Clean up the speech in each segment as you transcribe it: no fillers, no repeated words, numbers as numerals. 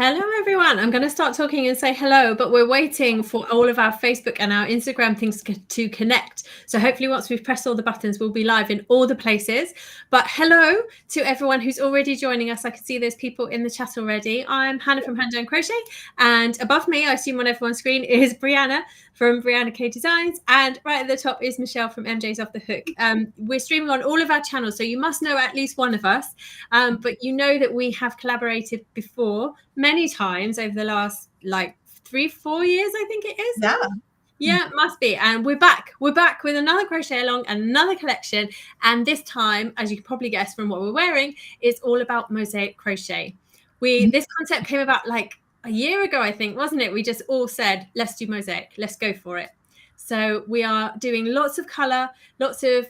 Hello, everyone. I'm going to start talking and say hello, but we're waiting for all of our Facebook and our Instagram things to connect. So hopefully once we've pressed all the buttons, we'll be live in all the places. But hello to everyone who's already joining us. I can see there's people in the chat already. I'm Hannah from Hand Done Crochet. And above me, I assume on everyone's screen, is Brianna from Brianna K Designs. And right at the top is Michelle from MJ's Off the Hook. We're streaming on all of our channels, so you must know at least one of us. But you know that we have collaborated before many times over the last like 3-4 years, I think it is. Yeah, it must be. And we're back with another crochet along, another collection, and this time, as you can probably guess from what we're wearing, it's all about mosaic crochet. This concept came about like a year ago, I think, wasn't it? We just all said, let's do mosaic, let's go for it. So we are doing lots of color, lots of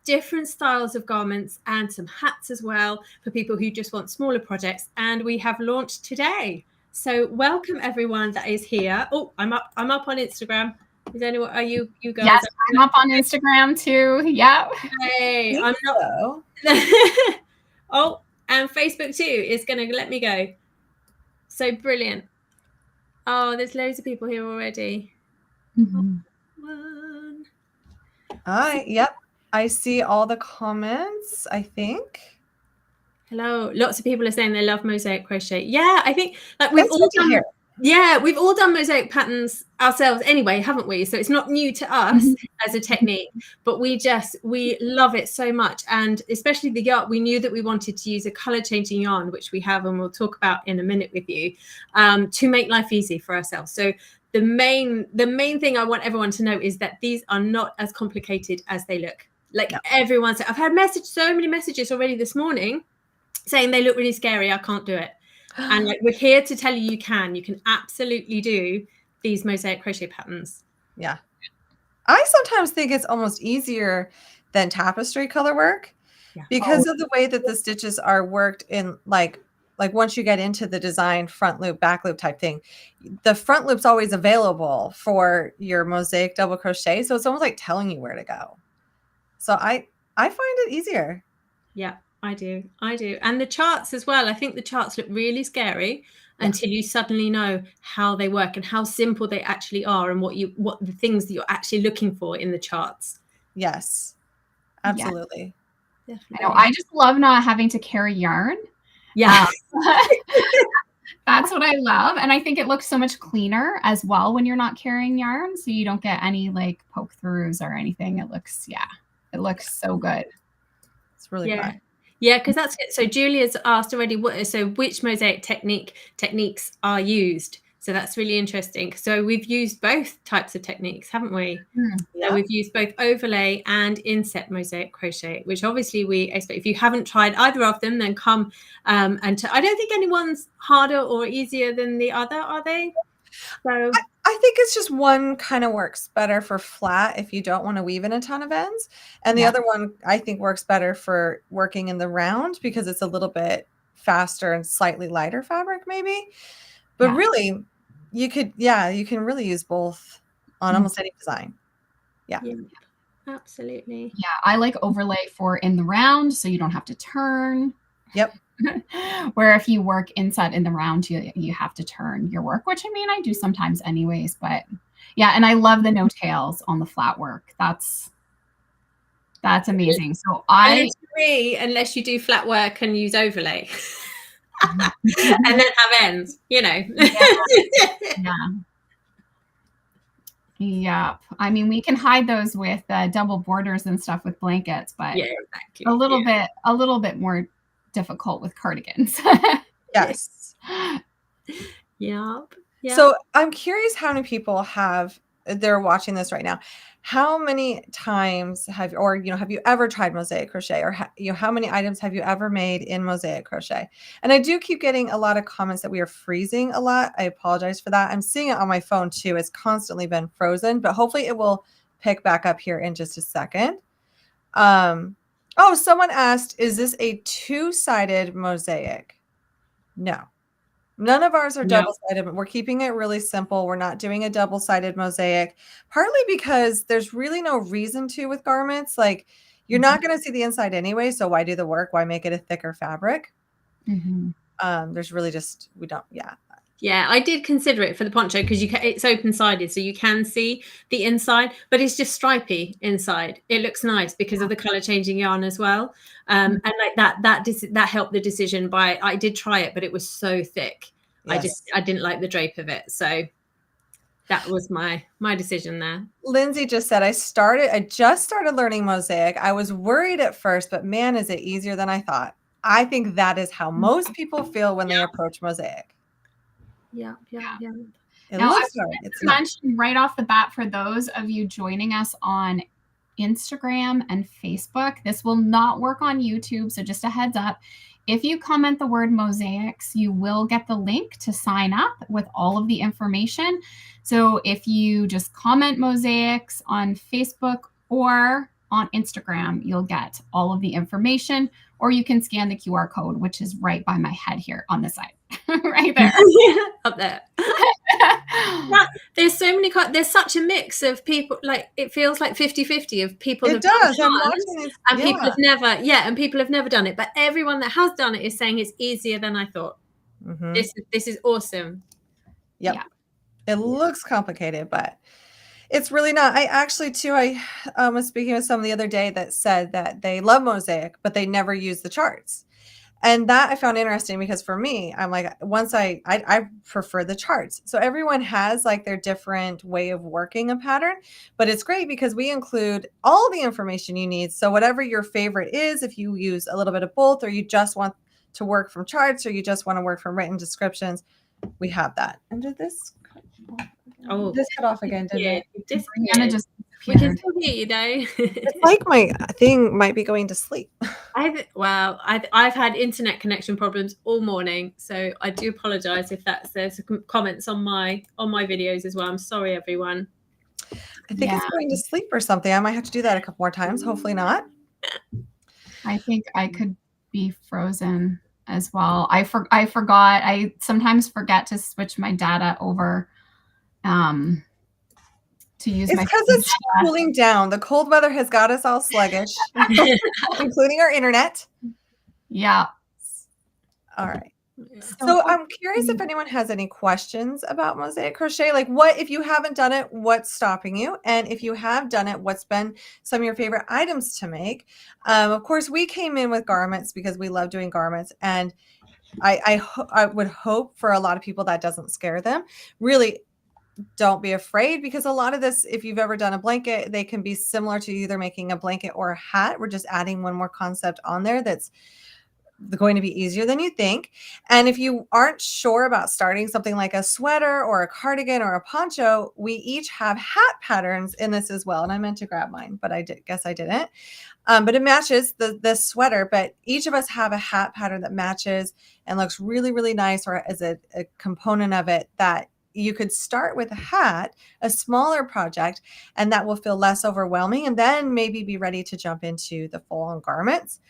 different styles of garments, and some hats as well for people who just want smaller projects. And we have launched today. So welcome everyone that is here. Oh, I'm up on Instagram. Is anyone? Are you guys? Yes, I'm up on Instagram too. Yeah. Hey, I'm not. Oh, and Facebook too is going to let me go. So brilliant. Oh, there's loads of people here already. Yep. I see all the comments, I think. Hello. Lots of people are saying they love mosaic crochet. Yeah, I think like we've all done mosaic patterns ourselves anyway, haven't we? So it's not new to us as a technique, but we love it so much. And especially the yarn, we knew that we wanted to use a color changing yarn, which we have and we'll talk about in a minute with you, to make life easy for ourselves. So the main thing I want everyone to know is that these are not as complicated as they look. Like everyone said, I've had so many messages already this morning saying they look really scary. I can't do it. And like, we're here to tell you can absolutely do these mosaic crochet patterns. Yeah. I sometimes think it's almost easier than tapestry color work because of the way that the stitches are worked in like once you get into the design front loop, back loop type thing, the front loop's always available for your mosaic double crochet. So it's almost like telling you where to go. So I find it easier. Yeah, I do. And the charts as well. I think the charts look really scary until you suddenly know how they work and how simple they actually are and what the things that you're actually looking for in the charts. Yes, absolutely. Yeah. Definitely. I know. I just love not having to carry yarn. Yeah. That's what I love. And I think it looks so much cleaner as well when you're not carrying yarn. So you don't get any like poke throughs or anything. It looks so good. It's really fun. Yeah, because that's it. So Julia's asked already, which mosaic techniques are used? So that's really interesting. So we've used both types of techniques, haven't we? So we've used both overlay and inset mosaic crochet, which obviously we expect. If you haven't tried either of them, then come I don't think anyone's harder or easier than the other, are they? So I think it's just one kind of works better for flat if you don't want to weave in a ton of ends. And the other one I think works better for working in the round because it's a little bit faster and slightly lighter fabric maybe. But really, you can really use both on almost any design. Yeah, absolutely. Yeah, I like overlay for in the round so you don't have to turn. Yep. Where if you work inside in the round, you have to turn your work, which I mean, I do sometimes anyways, but yeah. And I love the no tails on the flat work. That's amazing. So unless you do flat work and use overlay and then have ends, you know. Yeah. I mean, we can hide those with double borders and stuff with blankets, but a little bit more difficult with cardigans. Yes. Yep. So I'm curious how many people they're watching this right now. How many times have you ever tried mosaic crochet, or how many items have you ever made in mosaic crochet? And I do keep getting a lot of comments that we are freezing a lot. I apologize for that. I'm seeing it on my phone too. It's constantly been frozen, but hopefully it will pick back up here in just a second. Oh, someone asked, is this a two-sided mosaic? No. None of ours are double-sided, but we're keeping it really simple. We're not doing a double-sided mosaic, partly because there's really no reason to with garments. Like, you're not going to see the inside anyway, so why do the work? Why make it a thicker fabric? There's really just, we don't, yeah. Yeah, I did consider it for the poncho because it's open-sided, so you can see the inside, but it's just stripy inside. It looks nice because of the color changing yarn as well. And like that helped the decision. I did try it, but it was so thick. Yes. I didn't like the drape of it. So that was my decision there. Lindsay just said, I just started learning Mosaic. I was worried at first, but man, is it easier than I thought. I think that is how most people feel when they approach Mosaic. Yeah. It Now, looks I hard. wanted It's to not. mention right off the bat for those of you joining us on Instagram and Facebook, this will not work on YouTube. So just a heads up, if you comment the word mosaics, you will get the link to sign up with all of the information. So if you just comment mosaics on Facebook or on Instagram, you'll get all of the information, or you can scan the QR code, which is right by my head here on the side, right there. Up there. There's so many, there's such a mix of people, like it feels like 50-50 of people It does. I'm watching this. and people have never done it, but everyone that has done it is saying it's easier than I thought. This is awesome. Yep. Yeah. It looks complicated, but it's really not. I actually too, I was speaking with someone the other day that said that they love Mosaic, but they never use the charts. And that I found interesting because for me, I'm like, once I prefer the charts. So everyone has like their different way of working a pattern, but it's great because we include all the information you need. So whatever your favorite is, if you use a little bit of both, or you just want to work from charts, or you just want to work from written descriptions, we have that. And did this this cut off again, didn't it? We can still hear you though. It's like my thing might be going to sleep. I've had internet connection problems all morning, so I do apologize if there's comments on my videos as well. I'm sorry, everyone. I think it's going to sleep or something. I might have to do that a couple more times. Hopefully not. I think I could be frozen as well. I forgot. I sometimes forget to switch my data over. To use it's because it's cooling down. The cold weather has got us all sluggish, including our internet. Yeah. All right. So I'm curious if anyone has any questions about Mosaic crochet. Like, what if you haven't done it, what's stopping you? And if you have done it, what's been some of your favorite items to make? Of course, we came in with garments because we love doing garments, and I would hope for a lot of people that doesn't scare them. Really, don't be afraid, because a lot of this, if you've ever done a blanket, they can be similar to either making a blanket or a hat. We're just adding one more concept on there that's going to be easier than you think. And if you aren't sure about starting something like a sweater or a cardigan or a poncho, we each have hat patterns in this as well. And I meant to grab mine, but guess I didn't. But it matches the sweater, but each of us have a hat pattern that matches and looks really, really nice, or as a component of it that you could start with a hat, a smaller project, and that will feel less overwhelming, and then maybe be ready to jump into the full-on garments.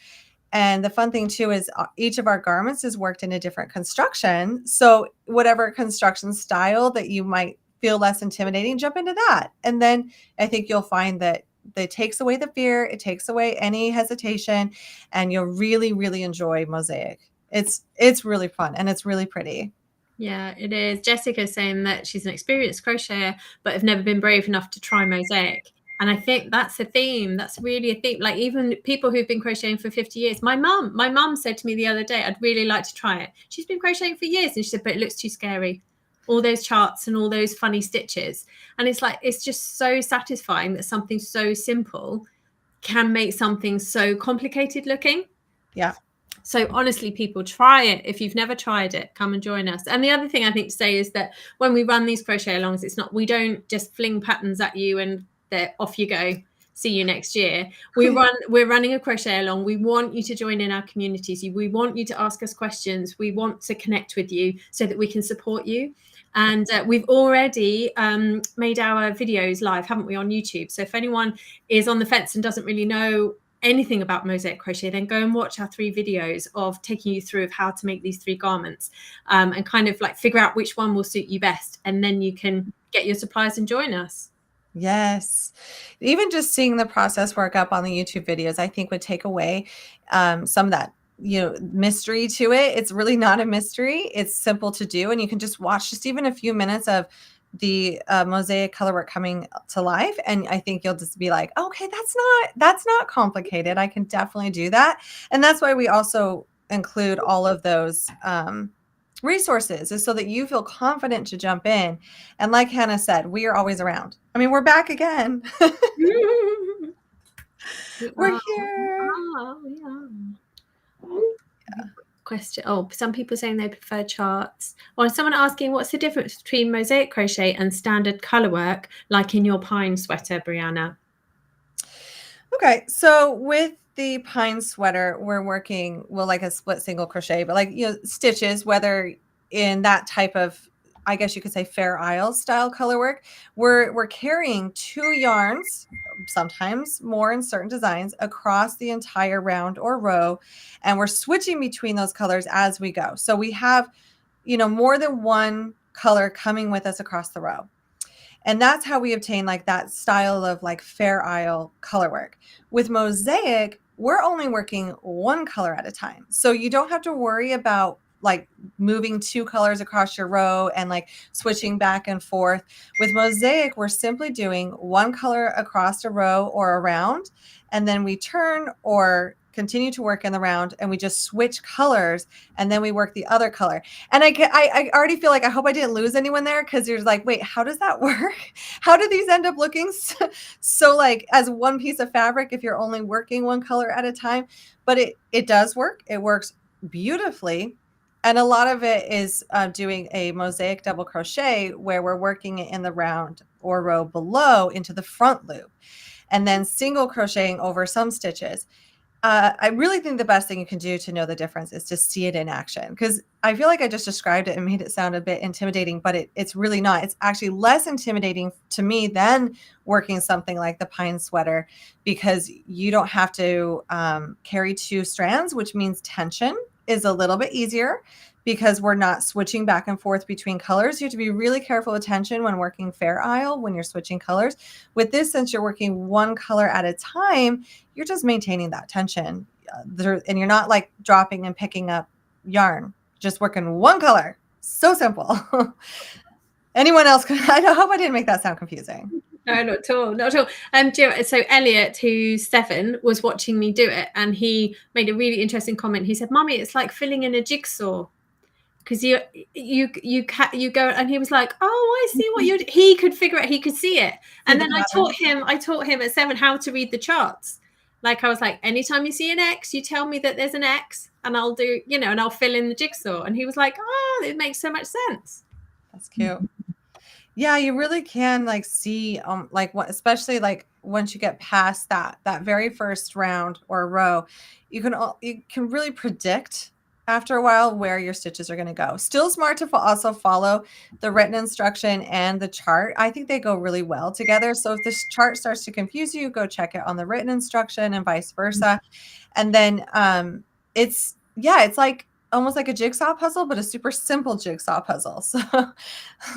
And the fun thing too is each of our garments is worked in a different construction. So whatever construction style that you might feel less intimidating, jump into that. And then I think you'll find that it takes away the fear, it takes away any hesitation, and you'll really, really enjoy Mosaic. It's really fun and it's really pretty. Yeah, it is. Jessica's saying that she's an experienced crocheter, but have never been brave enough to try Mosaic. And I think that's a theme. That's really a theme. Like even people who've been crocheting for 50 years. My mum said to me the other day, I'd really like to try it. She's been crocheting for years. And she said, but it looks too scary. All those charts and all those funny stitches. And it's like, it's just so satisfying that something so simple can make something so complicated looking. Yeah. So honestly, people, try it. If you've never tried it, come and join us. And the other thing I think to say is that when we run these crochet alongs, we don't just fling patterns at you and they're off you go. See you next year. We're running a crochet along. We want you to join in our communities. We want you to ask us questions. We want to connect with you so that we can support you. And we've already made our videos live, haven't we, on YouTube? So if anyone is on the fence and doesn't really know anything about Mosaic crochet, then go and watch our 3 videos of taking you through of how to make these 3 garments, and kind of like figure out which one will suit you best, and then you can get your supplies and join us. Yes. Even just seeing the process work up on the YouTube videos, I think would take away some of that mystery to it. It's really not a mystery. It's simple to do. And you can just watch just even a few minutes of the mosaic color work coming to life. And I think you'll just be like, okay, that's not complicated. I can definitely do that. And that's why we also include all of those resources, is so that you feel confident to jump in. And like Hannah said, we are always around. I mean, we're back again. We're here. Question. Oh, some people saying they prefer charts. Or someone asking, what's the difference between mosaic crochet and standard color work, like in your pine sweater, Brianna? Okay, so with the pine sweater, we're working like a split single crochet, but like stitches, whether in that type of, I guess you could say, Fair Isle style color work, we're carrying 2 yarns, sometimes more in certain designs, across the entire round or row, and we're switching between those colors as we go. So we have, more than one color coming with us across the row. And that's how we obtain like that style of like Fair Isle color work. With mosaic, we're only working 1 color at a time. So you don't have to worry about like moving 2 colors across your row and like switching back and forth. With mosaic, we're simply doing 1 color across a row or around, and then we turn or continue to work in the round, and we just switch colors, and then we work the other color. And I already feel like I hope I didn't lose anyone there, because you're like, wait, how does that work? How do these end up looking so like as one piece of fabric if you're only working 1 color at a time? But it does work. It works beautifully. And a lot of it is doing a mosaic double crochet, where we're working it in the round or row below into the front loop, and then single crocheting over some stitches. I really think the best thing you can do to know the difference is to see it in action, because I feel like I just described it and made it sound a bit intimidating, but it's really not. It's actually less intimidating to me than working something like the pine sweater, because you don't have to carry 2 strands, which means tension is a little bit easier because we're not switching back and forth between colors. You have to be really careful with tension when working Fair Isle, when you're switching colors. With this, since you're working 1 color at a time, you're just maintaining that tension. And you're not like dropping and picking up yarn, just working 1 color. So simple. Anyone else? I hope I didn't make that sound confusing. No, not at all. Not at all. So Elliot, who's 7, was watching me do it, and he made a really interesting comment. He said, "Mummy, it's like filling in a jigsaw." Because you go, and he was like, "Oh, I see what you." He could figure it. He could see it. And then I taught him at 7 how to read the charts. Like I was like, anytime you see an X, you tell me that there's an X, and I'll do, and I'll fill in the jigsaw. And he was like, "Oh, it makes so much sense." That's cute. Yeah, you really can like see like what, especially like once you get past that very first round or row, you can really predict after a while where your stitches are going to go. Still smart to also follow the written instruction and the chart. I think they go really well together. So if this chart starts to confuse you, go check it on the written instruction and vice versa. And then it's like almost like a jigsaw puzzle, but a super simple jigsaw puzzle. So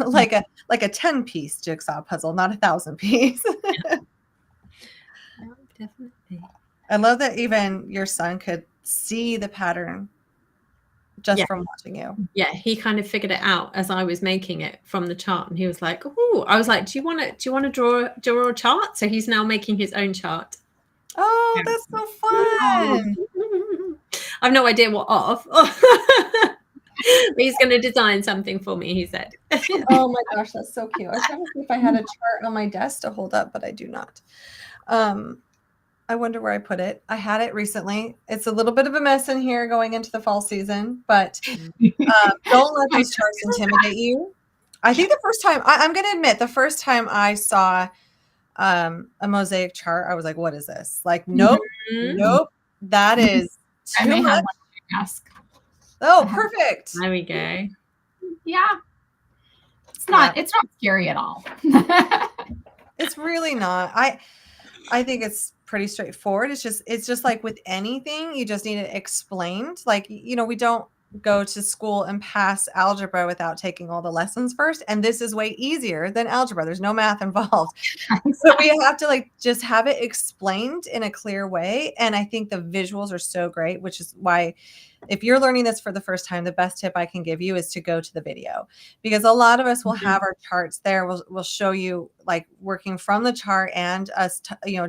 like a 10-piece jigsaw puzzle, not a 1,000-piece. Yeah, definitely. I love that even your son could see the pattern just from watching you. Yeah, he kind of figured it out as I was making it from the chart, and he was like, "Oh," I was like, "Do you want to draw a chart?" So he's now making his own chart. Oh, that's so fun. I've no idea what of. But he's going to design something for me, he said. Oh my gosh, that's so cute. I was trying to see if I had a chart on my desk to hold up, but I do not. I wonder where I put it. I had it recently. It's a little bit of a mess in here going into the fall season, but don't let those charts intimidate you. I think the first time, I'm going to admit, the first time I saw a mosaic chart, I was like, what is this? Like, nope, that is too much. Ask. Oh, perfect. There we go. Yeah. It's not scary at all. It's really not. I think it's pretty straightforward. It's just like with anything, you just need it explained. Like, we don't go to school and pass algebra without taking all the lessons first. And this is way easier than algebra. There's no math involved. So we have to like just have it explained in a clear way. And I think the visuals are so great, which is why if you're learning this for the first time, the best tip I can give you is to go to the video, because a lot of us will have our charts there. We'll show you like working from the chart and us,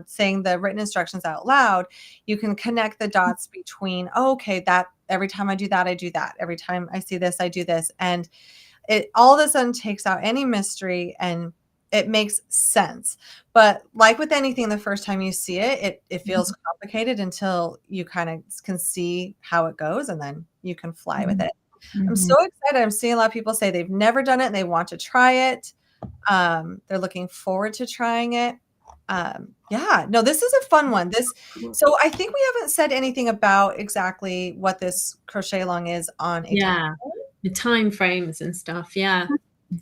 saying the written instructions out loud. You can connect the dots between, oh, okay, that every time I do that, I do that. Every time I see this, I do this. And it all of a sudden takes out any mystery and it makes sense. But like with anything, the first time you see it, it feels complicated until you kind of can see how it goes, and then you can fly with it. I'm so excited. I'm seeing a lot of people say they've never done it and they want to try it. They're looking forward to trying it. Yeah, no, this is a fun one. So I think we haven't said anything about exactly what this crochet along is on a Yeah, the time frames and stuff. Yeah.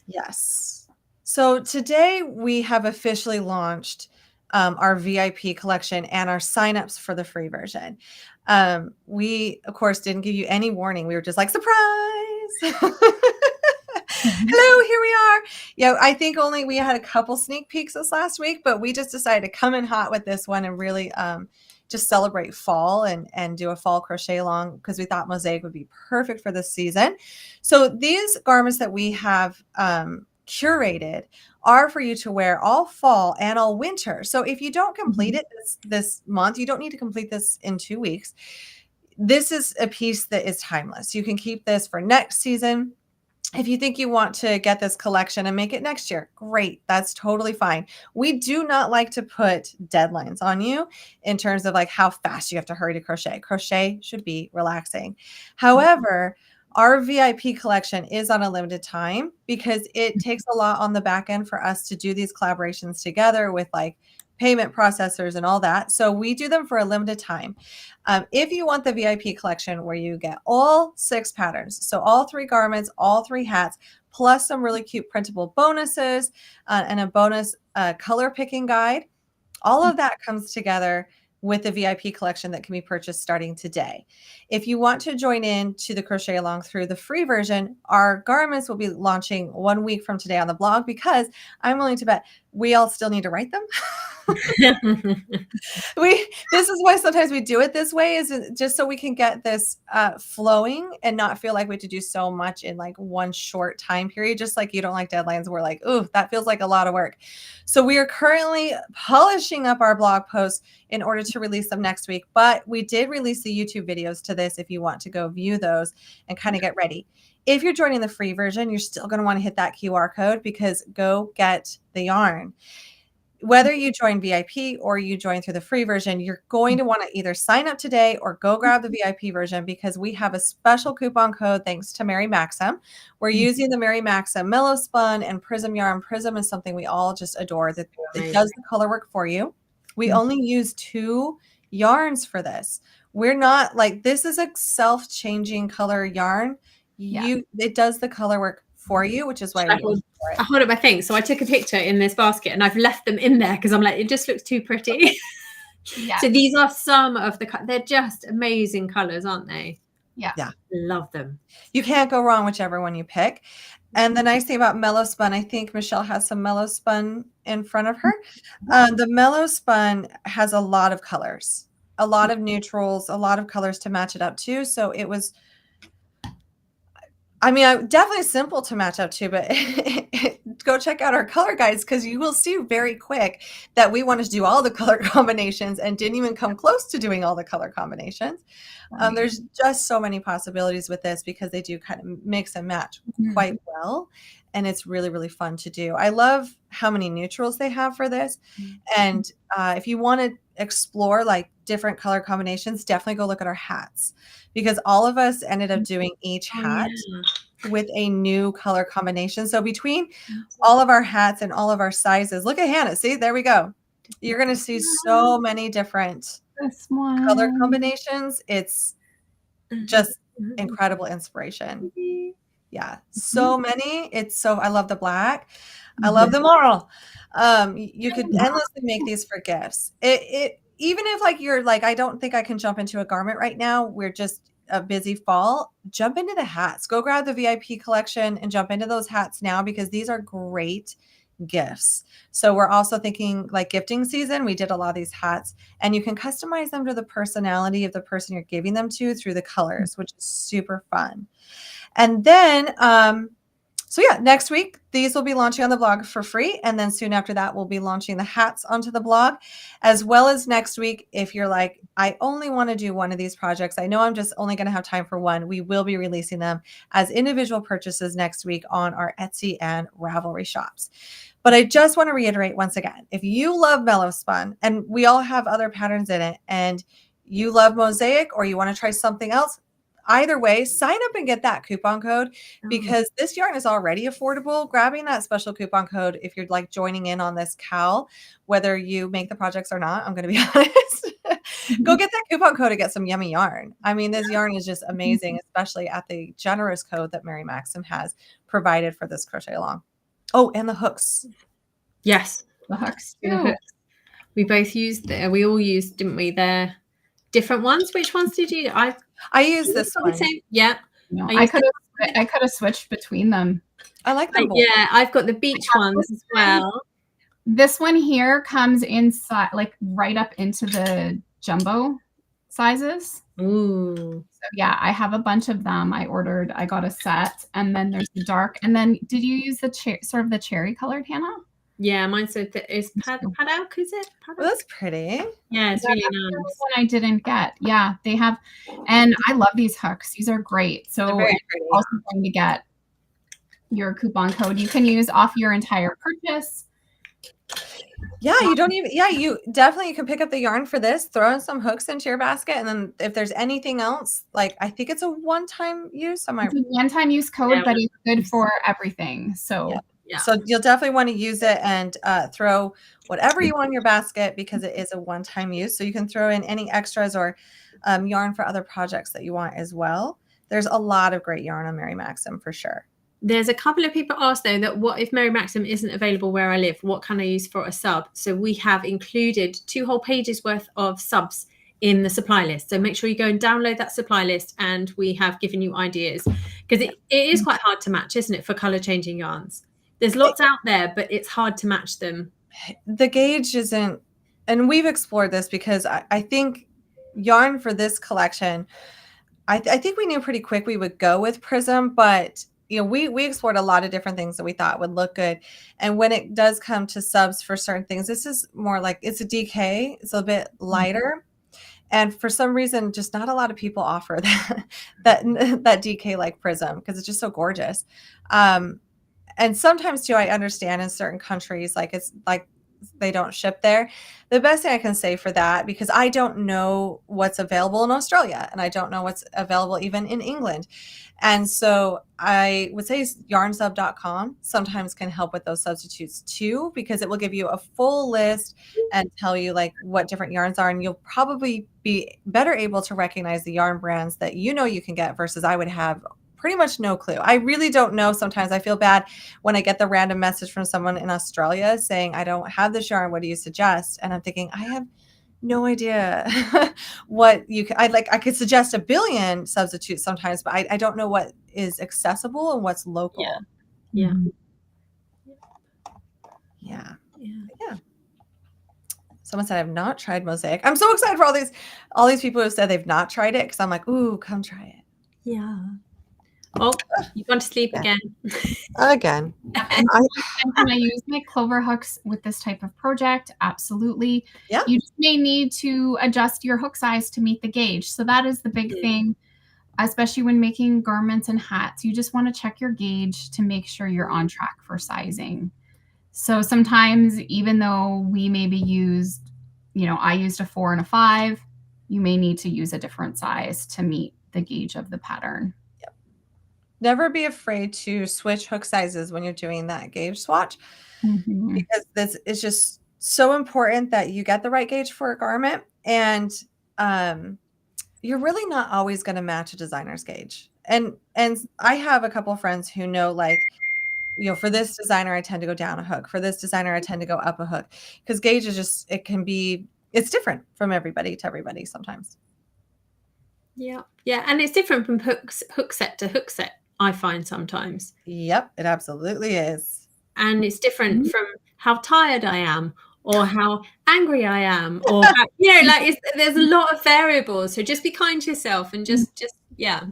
Yes. So today we have officially launched our VIP collection and our signups for the free version. We, of course, didn't give you any warning. We were just like, surprise. Hello, here we are. Yeah, I think only we had a couple sneak peeks this last week, but we just decided to come in hot with this one and really just celebrate fall and do a fall crochet along, because we thought Mosaic would be perfect for this season. So these garments that we have curated are for you to wear all fall and all winter. So if you don't complete it this month, you don't need to complete this in 2 weeks. This is a piece that is timeless. You can keep this for next season. If you think you want to get this collection and make it next year, great. That's totally fine. We do not like to put deadlines on you in terms of like how fast you have to hurry to crochet. Crochet should be relaxing. However, our VIP collection is on a limited time because it takes a lot on the back end for us to do these collaborations together with like payment processors and all that. So we do them for a limited time. If you want the VIP collection where you get all 6 patterns, so all 3 garments, all 3 hats, plus some really cute printable bonuses and a bonus color picking guide, all of that comes together with the VIP collection that can be purchased starting today. If you want to join in to the crochet along through the free version, our garments will be launching 1 week from today on the blog, because I'm willing to bet we all still need to write them. This is why sometimes we do it this way, is just so we can get this flowing and not feel like we have to do so much in like one short time period. Just like you don't like deadlines, we're like, ooh, that feels like a lot of work. So we are currently polishing up our blog posts in order to release them next week. But we did release the YouTube videos to this if you want to go view those and kind of get ready. If you're joining the free version, you're still going to want to hit that QR code, because go get the yarn. Whether you join VIP or you join through the free version, you're going to want to either sign up today or go grab the VIP version, because we have a special coupon code thanks to Mary Maxim. We're using the Mary Maxim Mellow Spun and Prism yarn. Prism is something we all just adore. That it does the color work for you. We only use 2 yarns for this. We're not like, this is a self-changing color yarn. It does the color work for you, which is why I hold up my thing. So I took a picture in this basket and I've left them in there because I'm like, it just looks too pretty. So these are some of they're just amazing colors, aren't they? Yeah. Love them. You can't go wrong whichever one you pick. And the nice thing about Mellow Spun, I think Michelle has some Mellow Spun in front of her. The Mellow Spun has a lot of colors, a lot of neutrals, a lot of colors to match it up to. So it was, definitely simple to match up to, but go check out our color guides, because you will see very quick that we wanted to do all the color combinations and didn't even come close to doing all the color combinations. There's just so many possibilities with this, because they do kind of mix and match quite well. And it's really, really fun to do. I love how many neutrals they have for this. And if you want to explore like different color combinations, definitely go look at our hats, because all of us ended up doing each hat with a new color combination. So between all of our hats and all of our sizes, look at Hannah. See, there we go. You're going to see so many different color combinations. It's just incredible inspiration. Yeah, so many. I love the black. I love them all. You could endlessly make these for gifts. Even if like you're like, I don't think I can jump into a garment right now. a busy fall, jump into the hats. Go grab the VIP collection and jump into those hats now, because these are great gifts. So we're also thinking like gifting season. We did a lot of these hats, and you can customize them to the personality of the person you're giving them to through the colors, which is super fun. And then, so yeah, next week, these will be launching on the blog for free. And then soon after that, we'll be launching the hats onto the blog, as well as next week. If you're like, I only want to do one of these projects, I know I'm just only going to have time for one, we will be releasing them as individual purchases next week on our Etsy and Ravelry shops. But I just want to reiterate once again, if you love Mellow Spun, and we all have other patterns in it, and you love Mosaic or you want to try something else, either way, sign up and get that coupon code, because this yarn is already affordable. Grabbing that special coupon code, if you're like joining in on this cowl, whether you make the projects or not, I'm going to be honest, go get that coupon code and get some yummy yarn. I mean, this yarn is just amazing, especially at the generous code that Mary Maxim has provided for this crochet along. Oh, and the hooks. Yes, The hooks the too. hooks. We both used, we all used, didn't we? They're different ones. Which ones did you? I use this one. Yeah. No, I could have switched between them. I like them both. Yeah, I've got the beach ones as well. This one here comes inside, like right up into the jumbo sizes. Ooh. So yeah, I have a bunch of them. I got a set, and then there's the dark. And then did you use the sort of the cherry colored, Hannah? Yeah, mine said that is Paddock, is it? Paddock? Well, that's pretty. Yeah, it's really nice. That's one I didn't get. Yeah, they have, and I love these hooks. These are great. So They're very pretty. Also going to get your coupon code you can use off your entire purchase. Yeah, you don't even, yeah, you definitely, you can pick up the yarn for this, throw in some hooks into your basket, and then if there's anything else, like I think it's a one-time use. It's a one-time use code, but it's good for everything. So yeah. So you'll definitely want to use it and throw whatever you want in your basket, because it is a one-time use. So you can throw in any extras or yarn for other projects that you want as well. There's a lot of great yarn on Mary Maxim for sure. There's a couple of people asked though that what if Mary Maxim isn't available where I live? What can I use for a sub? So we have included 2 whole pages worth of subs in the supply list. So make sure you go and download that supply list, and we have given you ideas, because it is quite hard to match, isn't it, for color changing yarns? There's lots out there, but it's hard to match them. The gauge isn't, and we've explored this, because I think yarn for this collection, I think we knew pretty quick we would go with Prism, but you know, we explored a lot of different things that we thought would look good. And when it does come to subs for certain things, this is more like, it's a DK, it's a bit lighter. And for some reason, just not a lot of people offer that DK like Prism, because it's just so gorgeous. And sometimes too, I understand in certain countries, like it's like they don't ship there. The best thing I can say for that, because I don't know what's available in Australia, and I don't know what's available even in England. And so I would say yarnsub.com sometimes can help with those substitutes too, because it will give you a full list and tell you like what different yarns are. And you'll probably be better able to recognize the yarn brands that you know you can get, versus I would have pretty much no clue. I really don't know. Sometimes I feel bad when I get the random message from someone in Australia saying, I don't have this yarn, what do you suggest? And I'm thinking, I have no idea what you can, I could suggest a billion substitutes sometimes, but I don't know what is accessible and what's local. Yeah. Yeah. Someone said I've not tried Mosaic. I'm so excited for all these people who have said they've not tried it, because I'm like, ooh, come try it. Yeah. Oh, you've gone to sleep again. Again. And can I use my clover hooks with this type of project? Absolutely. Yeah. You just may need to adjust your hook size to meet the gauge. So that is the big thing, especially when making garments and hats. You just want to check your gauge to make sure you're on track for sizing. So sometimes, even though we maybe used, I used a 4 and a 5, you may need to use a different size to meet the gauge of the pattern. Never be afraid to switch hook sizes when you're doing that gauge swatch, because this is just so important that you get the right gauge for a garment. And you're really not always going to match a designer's gauge. And I have a couple of friends who know, like, for this designer, I tend to go down a hook. For this designer, I tend to go up a hook, because gauge is just, it's different from everybody to everybody sometimes. Yeah. Yeah. And it's different from hook set to hook set, I find sometimes. Yep, it absolutely is. And it's different from how tired I am or how angry I am or how, like there's a lot of variables. So just be kind to yourself and just yeah.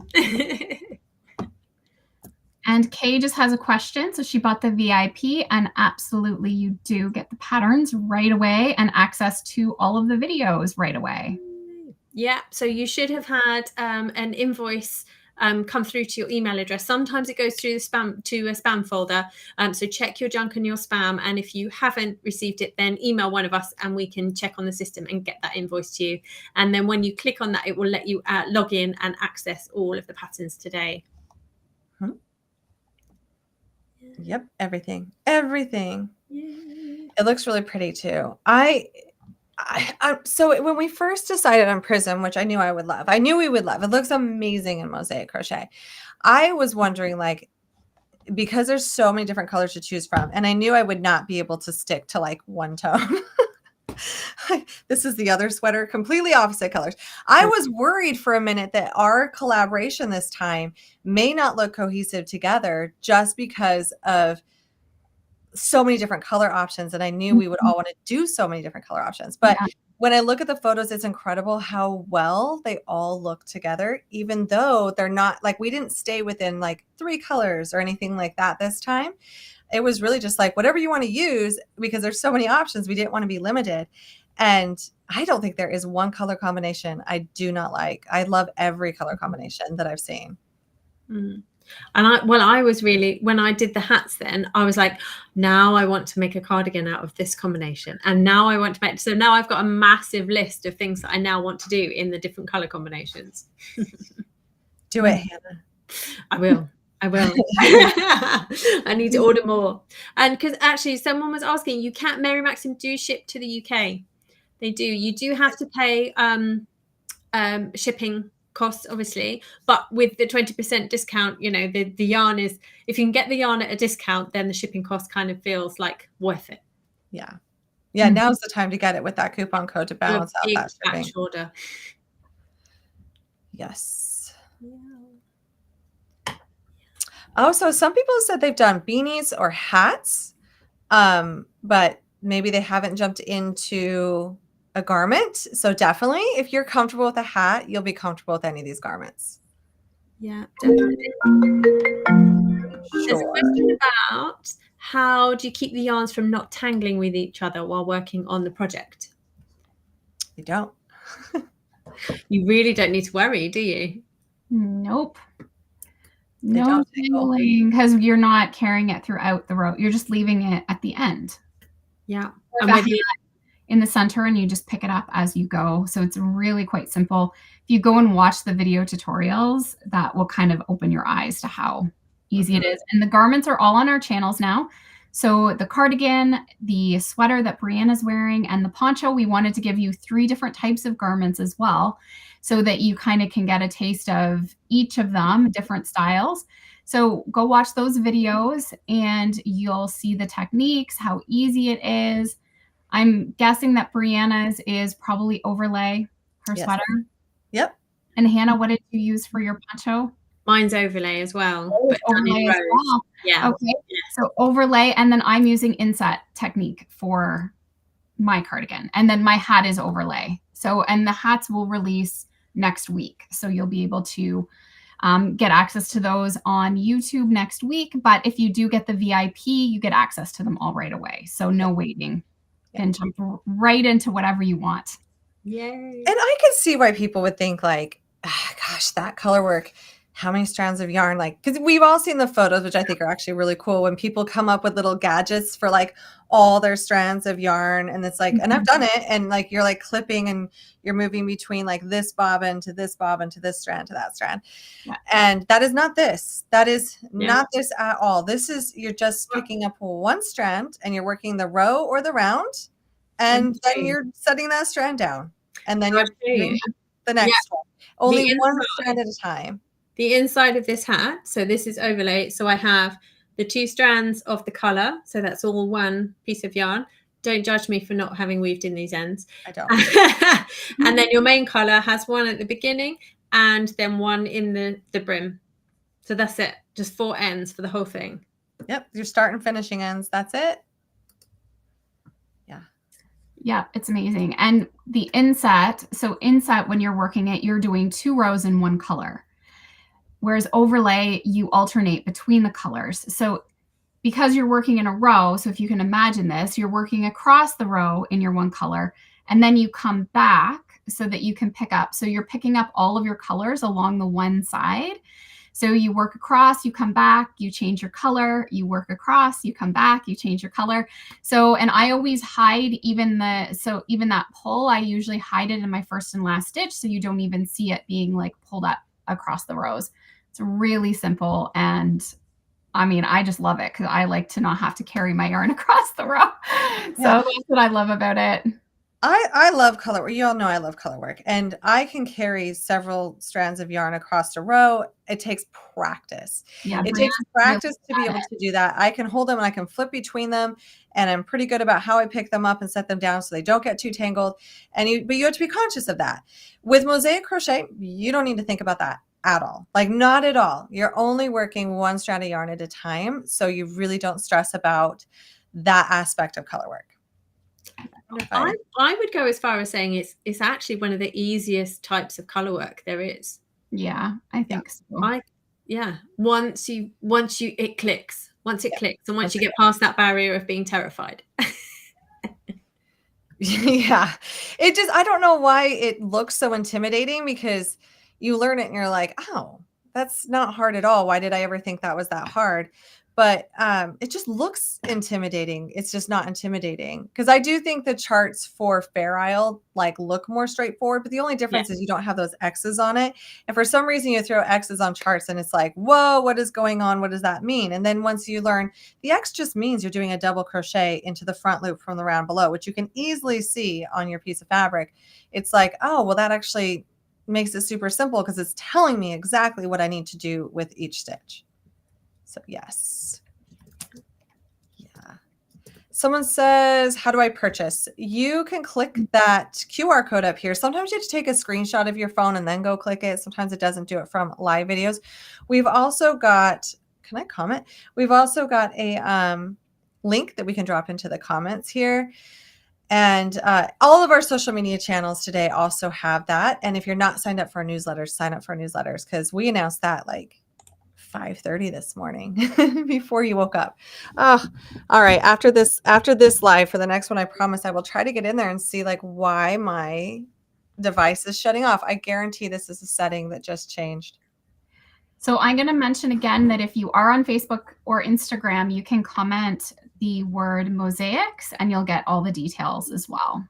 And Kay just has a question. So she bought the VIP, and absolutely you do get the patterns right away and access to all of the videos right away. Yeah, so you should have had an invoice come through to your email address. Sometimes it goes through the spam folder. So check your junk and your spam. And if you haven't received it, then email one of us and we can check on the system and get that invoice to you. And then when you click on that, it will let you log in and access all of the patterns today. Yep, everything. Yay. It looks really pretty too. So when we first decided on Prism, which I knew we would love, it looks amazing in Mosaic Crochet. I was wondering, like, because there's so many different colors to choose from, and I knew I would not be able to stick to like one tone. This is the other sweater, completely opposite colors. I was worried for a minute that our collaboration this time may not look cohesive together just because of so many different color options, and I knew we would all want to do so many different color options. But when I look at the photos, it's incredible how well they all look together, even though they're not like, we didn't stay within like 3 colors or anything like that this time. It was really just like whatever you want to use, because there's so many options. We didn't want to be limited. And I don't think there is one color combination I do not like. I love every color combination that I've seen. And I was really, when I did the hats, then I was like, now I want to make a cardigan out of this combination. And now I want to make, so now I've got a massive list of things that I now want to do in the different color combinations. Do it, Hannah. I will. I need to order more. And because actually someone was asking, you can't, Mary Maxim do ship to the UK. They do. You do have to pay shipping costs, obviously, but with the 20% discount, the yarn is, if you can get the yarn at a discount, then the shipping cost kind of feels like worth it. Yeah. Now's the time to get it with that coupon code to balance out that shipping. Batch order. Yes. Also, some people said they've done beanies or hats, but maybe they haven't jumped into a garment. So definitely, if you're comfortable with a hat, you'll be comfortable with any of these garments. Yeah, definitely. There's a question about how do you keep the yarns from not tangling with each other while working on the project? You don't. You really don't need to worry, do you? Nope. No tangling, because you're not carrying it throughout the row. You're just leaving it at the end. Yeah. And in the center, and you just pick it up as you go. So it's really quite simple. If you go and watch the video tutorials, that will kind of open your eyes to how easy it is. And the garments are all on our channels now. So the cardigan, the sweater that Brianna's wearing, and the poncho, we wanted to give you 3 different types of garments as well, so that you kind of can get a taste of each of them, different styles. So go watch those videos and you'll see the techniques, how easy it is. I'm guessing that Brianna's is probably overlay, her sweater. Yep. And Hannah, what did you use for your poncho? Mine's overlay as well. But overlay as well. Yeah. Okay. Yeah. So overlay, and then I'm using inset technique for my cardigan. And then my hat is overlay. So, and the hats will release next week. So you'll be able to get access to those on YouTube next week. But if you do get the VIP, you get access to them all right away. So no waiting. And jump right into whatever you want. Yay. And I can see why people would think like, gosh, that color work, how many strands of yarn? Like, because we've all seen the photos, which I think are actually really cool, when people come up with little gadgets for like all their strands of yarn. And it's like, and I've done it. And like, you're like clipping and you're moving between like this bobbin to this bobbin to this strand to that strand. Yeah. And that is not this. That is not this at all. This is, you're just picking up one strand and you're working the row or the round. And then you're setting that strand down. And then you're doing the next one. Only one strand at a time. The inside of this hat, so this is overlay. So I have the 2 strands of the color. So that's all one piece of yarn. Don't judge me for not having weaved in these ends. I don't. And then your main color has one at the beginning and then one in the brim. So that's it. Just 4 ends for the whole thing. Yep. Your start and finishing ends. That's it. Yeah. Yeah, it's amazing. And the inset, so inset, when you're working it, you're doing 2 rows in one color. Whereas overlay, you alternate between the colors. So because you're working in a row, so if you can imagine this, you're working across the row in your one color, and then you come back so that you can pick up. So you're picking up all of your colors along the one side. So you work across, you come back, you change your color, you work across, you come back, you change your color. So, and I always hide even that pull, I usually hide it in my first and last stitch so you don't even see it being like pulled up across the rows. It's really simple, and I mean, I just love it because I like to not have to carry my yarn across the row. So that's what I love about it. I love color work. You all know I love color work, and I can carry several strands of yarn across a row. It takes practice. Yeah, it takes practice to be able to do that. I can hold them and I can flip between them, and I'm pretty good about how I pick them up and set them down so they don't get too tangled. But you have to be conscious of that. With Mosaic crochet, you don't need to think about that at all. Like, not at all. You're only working one strand of yarn at a time, so you really don't stress about that aspect of color work. I would go as far as saying it's actually one of the easiest types of color work there is. Yeah, I think so. Once Once it clicks, and once you get past that barrier of being terrified. Yeah, I don't know why it looks so intimidating, because you learn it and you're like, oh, that's not hard at all. Why did I ever think that was that hard? But it just looks intimidating. It's just not intimidating, because I do think the charts for Fair Isle like look more straightforward, but the only difference is you don't have those X's on it. And for some reason you throw X's on charts and it's like, whoa, what is going on? What does that mean? And then once you learn, the X just means you're doing a double crochet into the front loop from the round below, which you can easily see on your piece of fabric. It's like, oh, well, that actually makes it super simple because it's telling me exactly what I need to do with each stitch. So yes. Yeah. Someone says, how do I purchase? You can click that QR code up here. Sometimes you have to take a screenshot of your phone and then go click it. Sometimes it doesn't do it from live videos. We've also got, can I comment? We've also got a link that we can drop into the comments here. And all of our social media channels today also have that. And if you're not signed up for our newsletters, sign up for our newsletters, because we announced that like 5:30 this morning before you woke up. Oh, all right. After this live, for the next one, I promise I will try to get in there and see like why my device is shutting off. I guarantee this is a setting that just changed. So I'm going to mention again that if you are on Facebook or Instagram, you can comment the word mosaics and you'll get all the details as well.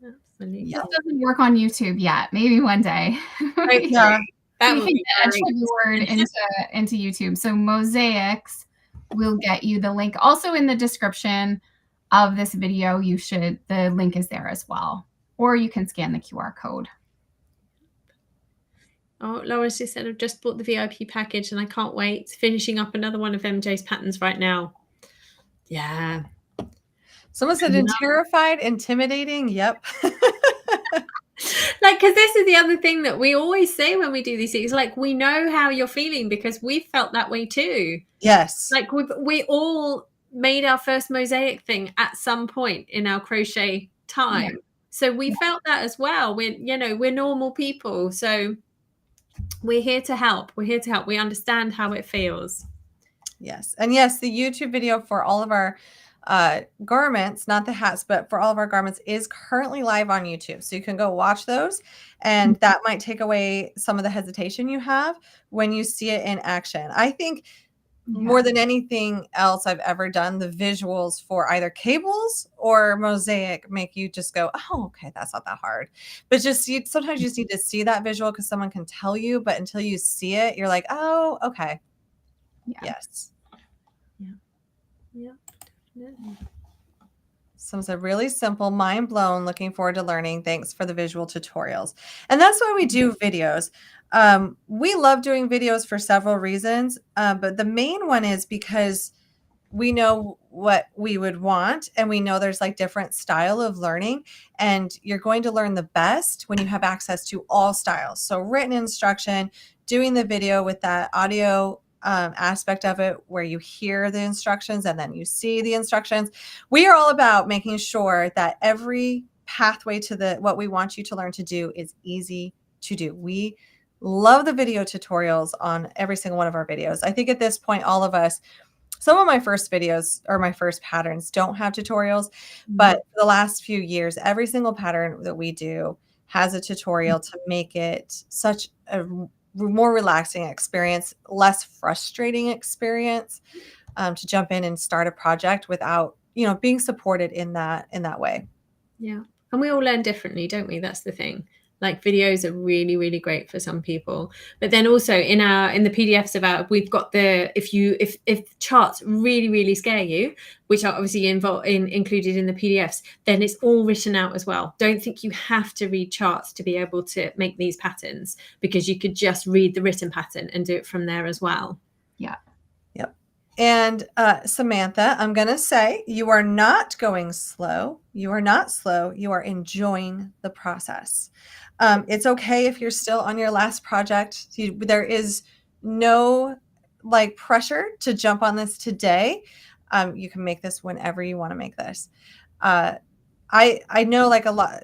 Absolutely. This doesn't work on YouTube yet. Maybe one day. Right, yeah. We can add the word into YouTube. So mosaics will get you the link. Also in the description of this video, the link is there as well. Or you can scan the QR code. Oh, Laura just said, I've just bought the VIP package and I can't wait. Finishing up another one of MJ's patterns right now. Yeah. Someone said terrified, intimidating. Yep. Like, because this is the other thing that we always say when we do these things, like, we know how you're feeling because we've felt that way too. Yes. Like we all made our first mosaic thing at some point in our crochet time. Yeah. So we felt that as well. We're normal people. So we're here to help. We're here to help. We understand how it feels. Yes. And yes, the YouTube video for all of our garments, not the hats, but for all of our garments, is currently live on YouTube. So you can go watch those, and that might take away some of the hesitation you have when you see it in action. I think more than anything else I've ever done, the visuals for either cables or mosaic make you just go, oh, okay, that's not that hard. But sometimes you just need to see that visual because someone can tell you, but until you see it, you're like, oh, okay. Yeah. Yes. Yeah. Yeah. Someone said, really simple, mind blown, looking forward to learning. Thanks for the visual tutorials. And that's why we do videos. We love doing videos for several reasons, but the main one is because we know what we would want, and we know there's like different style of learning, and you're going to learn the best when you have access to all styles. So written instruction, doing the video with that audio aspect of it where you hear the instructions and then you see the instructions. We are all about making sure that every pathway to what we want you to learn to do is easy to do. We love the video tutorials on every single one of our videos. I think at this point, all of us, some of my first videos or my first patterns don't have tutorials, but for the last few years, every single pattern that we do has a tutorial to make it such a more relaxing experience, less frustrating experience, to jump in and start a project without, being supported in that way. Yeah. And we all learn differently, don't we? That's the thing. Like videos are really, really great for some people, but then also in the PDFs we've got if charts really, really scare you, which are obviously included in the PDFs, then it's all written out as well. Don't think you have to read charts to be able to make these patterns, because you could just read the written pattern and do it from there as well. Yeah. Yep. And Samantha, I'm going to say you are not going slow. You are not slow. You are enjoying the process. It's okay if you're still on your last project. There is no pressure to jump on this today. You can make this whenever you want to make this. I know a lot,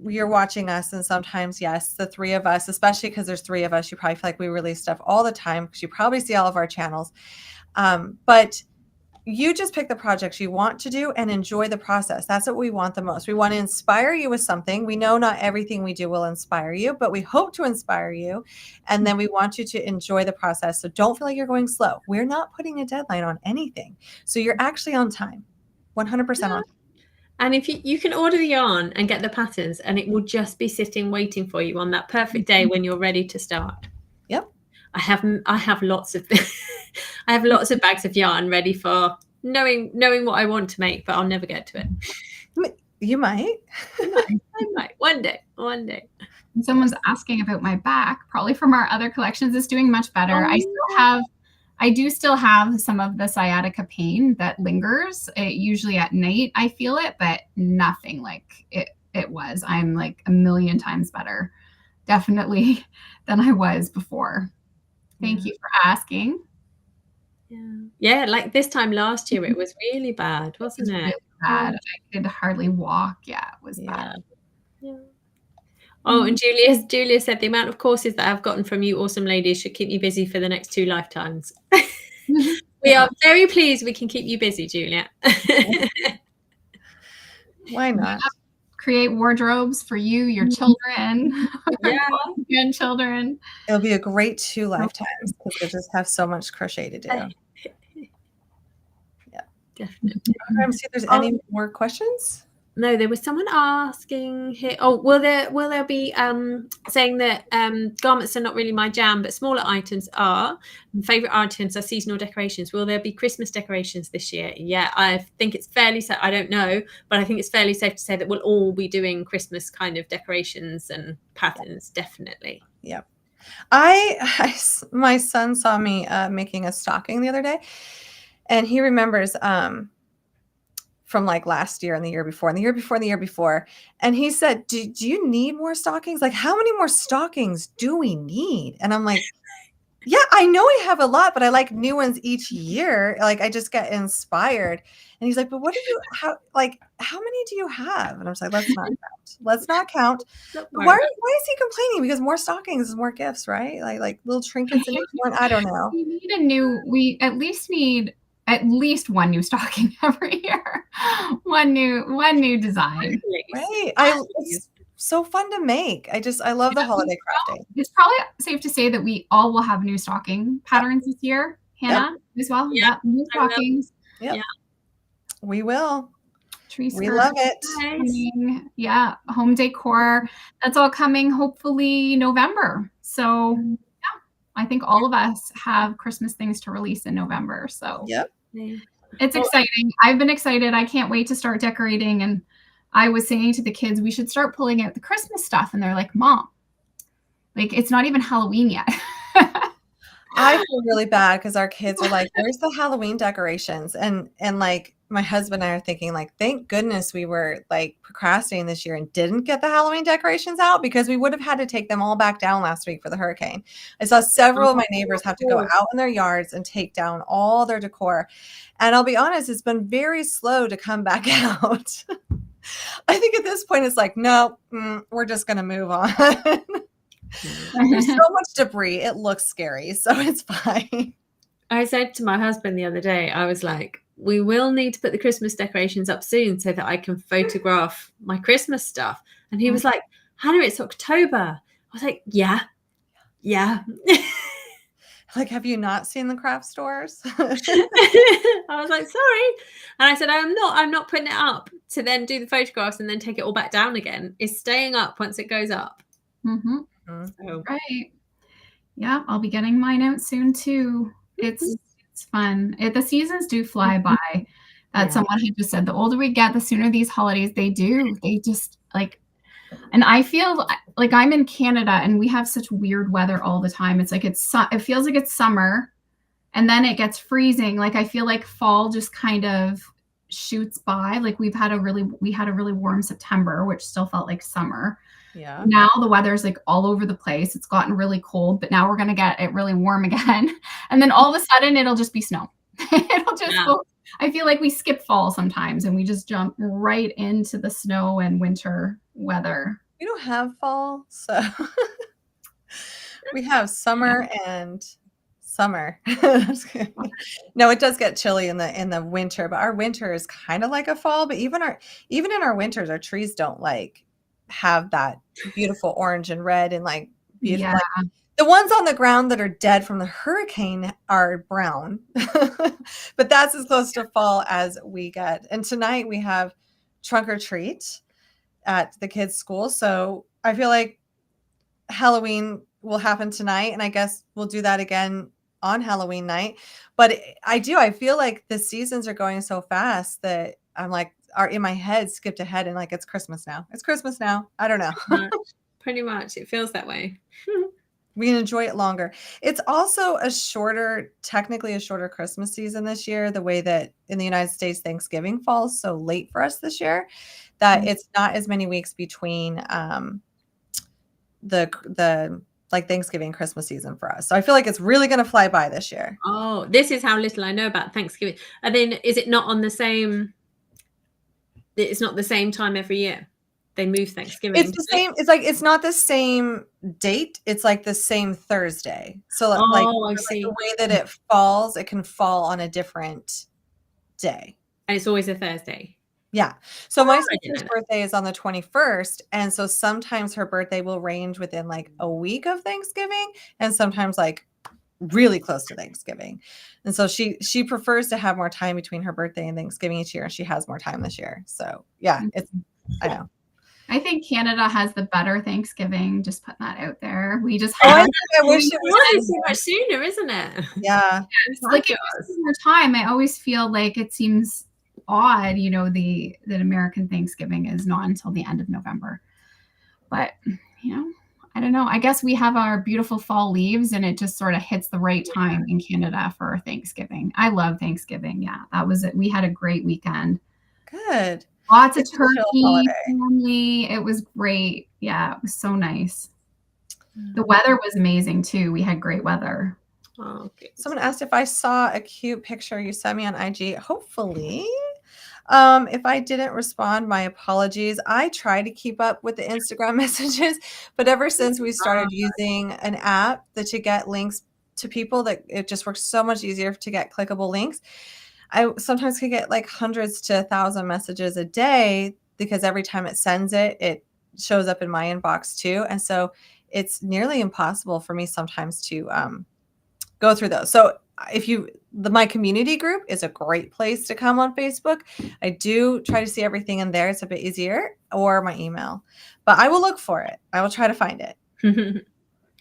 you're watching us, and sometimes, yes, the three of us, especially because there's three of us, you probably feel like we release stuff all the time because you probably see all of our channels. But you just pick the projects you want to do and enjoy the process. That's what we want the most. We want to inspire you with something. We know not everything we do will inspire you, but we hope to inspire you. And then we want you to enjoy the process. So don't feel like you're going slow. We're not putting a deadline on anything. So you're actually on time, 100% on time. And if you can order the yarn and get the patterns, and it will just be sitting waiting for you on that perfect day when you're ready to start. Yep. I have lots of I have lots of bags of yarn ready for knowing what I want to make, but I'll never get to it. You might. I might. One day. Someone's asking about my back, probably from our other collections. It's doing much better. Oh. I do still have some of the sciatica pain that lingers. Usually at night I feel it, but nothing like it was. I'm like a million times better, definitely, than I was before. Thank you for asking. Yeah, like this time last year, it was really bad, wasn't it? Really bad. I could hardly walk. Yeah, it was bad. Yeah. Oh, and Julia said the amount of courses that I've gotten from you awesome ladies should keep me busy for the next 2 lifetimes. We are very pleased we can keep you busy, Julia. Why not? Create wardrobes for you, your children, grandchildren. It'll be a great 2 lifetimes because we'll just have so much crochet to do. Yeah, definitely. See if there's any more questions. No, there was someone asking here. Oh, will there be saying that garments are not really my jam, but smaller items are. Favorite items are seasonal decorations. Will there be Christmas decorations this year? Yeah, I think it's fairly safe. I don't know, but I think it's fairly safe to say that we'll all be doing Christmas kind of decorations and patterns, definitely. Yeah. My son saw me making a stocking the other day, and he remembers from last year and the year before and the year before and the year before. And he said, do you need more stockings? Like, how many more stockings do we need? And I'm like, yeah, I know we have a lot, but I like new ones each year. Like, I just get inspired. And he's like, but how many do you have? And I was like, let's not count. Why is he complaining? Because more stockings is more gifts, right? Like little trinkets in each one. I don't know. We at least need at least one new stocking every year. One new design. Right. It's so fun to make. I love the holiday crafting. It's probably safe to say that we all will have new stocking patterns this year. Hannah as well. Yeah. New stockings. Yeah. We will. Tree skirts. We love it. Yeah. Home decor. That's all coming hopefully November. So I think all of us have Christmas things to release in November. So it's exciting. I've been excited. I can't wait to start decorating. And I was saying to the kids, we should start pulling out the Christmas stuff. And they're like, Mom, it's not even Halloween yet. I feel really bad because our kids are like, "Where's the Halloween decorations?" And like my husband and I are thinking like, "Thank goodness we were like procrastinating this year and didn't get the Halloween decorations out because we would have had to take them all back down last week for the hurricane." I saw several of my neighbors have to go out in their yards and take down all their decor. And I'll be honest, it's been very slow to come back out. I think at this point it's like, no, we're just going to move on. There's so much debris. It looks scary, so it's fine. I said to my husband the other day, I was like, we will need to put the Christmas decorations up soon so that I can photograph my Christmas stuff. And he was like, Hannah, it's October. I was like, yeah. Like, have you not seen the craft stores? I was like, sorry. And I said, I'm not putting it up to then do the photographs and then take it all back down again. It's staying up once it goes up. Mm-hmm. So. Right. Yeah, I'll be getting mine out soon too. It's fun. The seasons do fly by. Someone had just said the older we get, the sooner these holidays they just like, and I feel like I'm in Canada and we have such weird weather all the time. It's like it feels like it's summer and then it gets freezing. Like I feel like fall just kind of shoots by. Like we had a really warm September, which still felt like summer. Yeah. Now the weather's like all over the place. It's gotten really cold, but now we're going to get it really warm again. And then all of a sudden it'll just be snow. It'll just go. I feel like we skip fall sometimes and we just jump right into the snow and winter weather. We don't have fall, so we have summer and summer. No, it does get chilly in the winter, but our winter is kind of like a fall. But even in our winters, our trees don't like have that beautiful orange and red and like beautiful. Yeah. Like, the ones on the ground that are dead from the hurricane are brown, but that's as close to fall as we get. And tonight we have trunk or treat at the kids' school. So I feel like Halloween will happen tonight, and I guess we'll do that again on Halloween night. But I feel like the seasons are going so fast that I'm like, in my head skipped ahead and like, it's Christmas now. It's Christmas now. I don't know. Pretty much. It feels that way. We can enjoy it longer. It's also technically a shorter Christmas season this year, the way that in the United States, Thanksgiving falls so late for us this year that it's not as many weeks between the like Thanksgiving Christmas season for us. So I feel like it's really going to fly by this year. Oh, this is how little I know about Thanksgiving. And then is it not on the same? It's not the same time every year. They move Thanksgiving. It's the same. It's like, it's not the same date. It's like the same Thursday. So I see. The way that it falls, it can fall on a different day. And it's always a Thursday. Yeah. So my sister's birthday is on the 21st. And so sometimes her birthday will range within like a week of Thanksgiving and sometimes like really close to Thanksgiving. And so she prefers to have more time between her birthday and Thanksgiving each year. And she has more time this year. So yeah, I know. I think Canada has the better Thanksgiving. Just putting that out there. We just I wish it was so much sooner, isn't it? Yeah. It's like it was more time. I always feel like it seems odd, that American Thanksgiving is not until the end of November. But I don't know. I guess we have our beautiful fall leaves and it just sort of hits the right time in Canada for Thanksgiving. I love Thanksgiving. Yeah, that was it. We had a great weekend. Good. Lots of turkey, family. It was great. Yeah, it was so nice. The weather was amazing too. We had great weather. Oh, okay. Someone asked if I saw a cute picture you sent me on IG. Hopefully. If I didn't respond, my apologies. I try to keep up with the Instagram messages, but ever since we started using an app to get links to people, that it just works so much easier to get clickable links. I sometimes could get like hundreds to 1,000 messages a day because every time it sends it, it shows up in my inbox too. And so it's nearly impossible for me sometimes to go through those. So my community group is a great place to come on Facebook. I do try to see everything in there. It's a bit easier, or my email, but I will look for it. I will try to find it.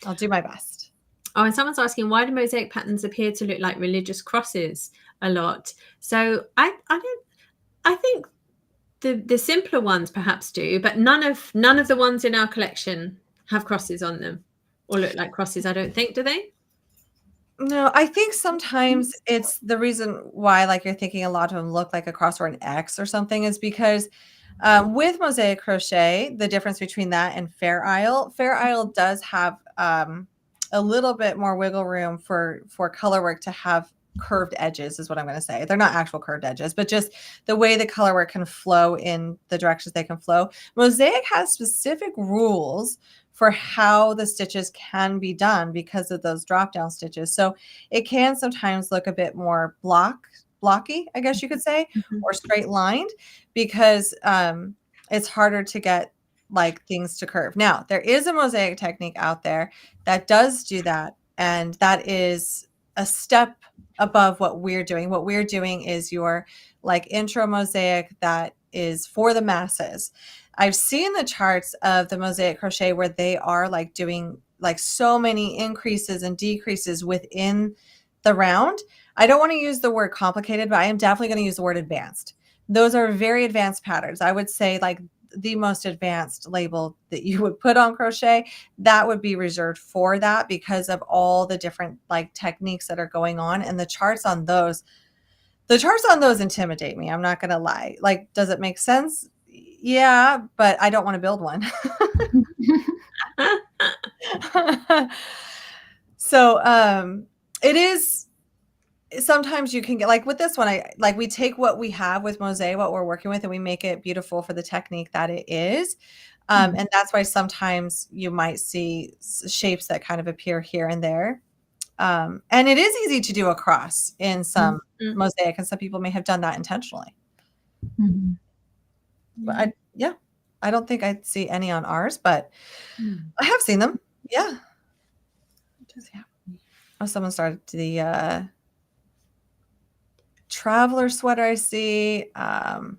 I'll do my best. Oh, and someone's asking, why do mosaic patterns appear to look like religious crosses a lot? So I think the simpler ones perhaps do, but none of the ones in our collection have crosses on them or look like crosses, I don't think, do they? No, I think sometimes it's the reason why, like, you're thinking a lot of them look like a cross or an X or something is because with mosaic crochet, the difference between that and Fair Isle does have a little bit more wiggle room for color work to have curved edges is what I'm going to say. They're not actual curved edges, but just the way the color work can flow in the directions they can flow. Mosaic has specific rules for how the stitches can be done because of those drop down stitches. So it can sometimes look a bit more blocky, I guess you could say, or straight lined because it's harder to get like things to curve. Now, there is a mosaic technique out there that does do that. And that is a step above what we're doing. What we're doing is your like intro mosaic that is for the masses. I've seen the charts of the mosaic crochet where they are like doing like so many increases and decreases within the round. I don't want to use the word complicated, but I am definitely going to use the word advanced. Those are very advanced patterns. I would say like the most advanced label that you would put on crochet, that would be reserved for that because of all the different like techniques that are going on. And the charts on those intimidate me. I'm not going to lie. Like, does it make sense? Yeah, but I don't want to build one. So it is sometimes you can get like with this one, we take what we have with Mosaic, what we're working with, and we make it beautiful for the technique that it is. And that's why sometimes you might see shapes that kind of appear here and there. And it is easy to do a cross in some Mosaic, and some people may have done that intentionally. But I don't think I'd see any on ours, but I have seen them. Yeah. Oh, someone started the traveler sweater. I see. They're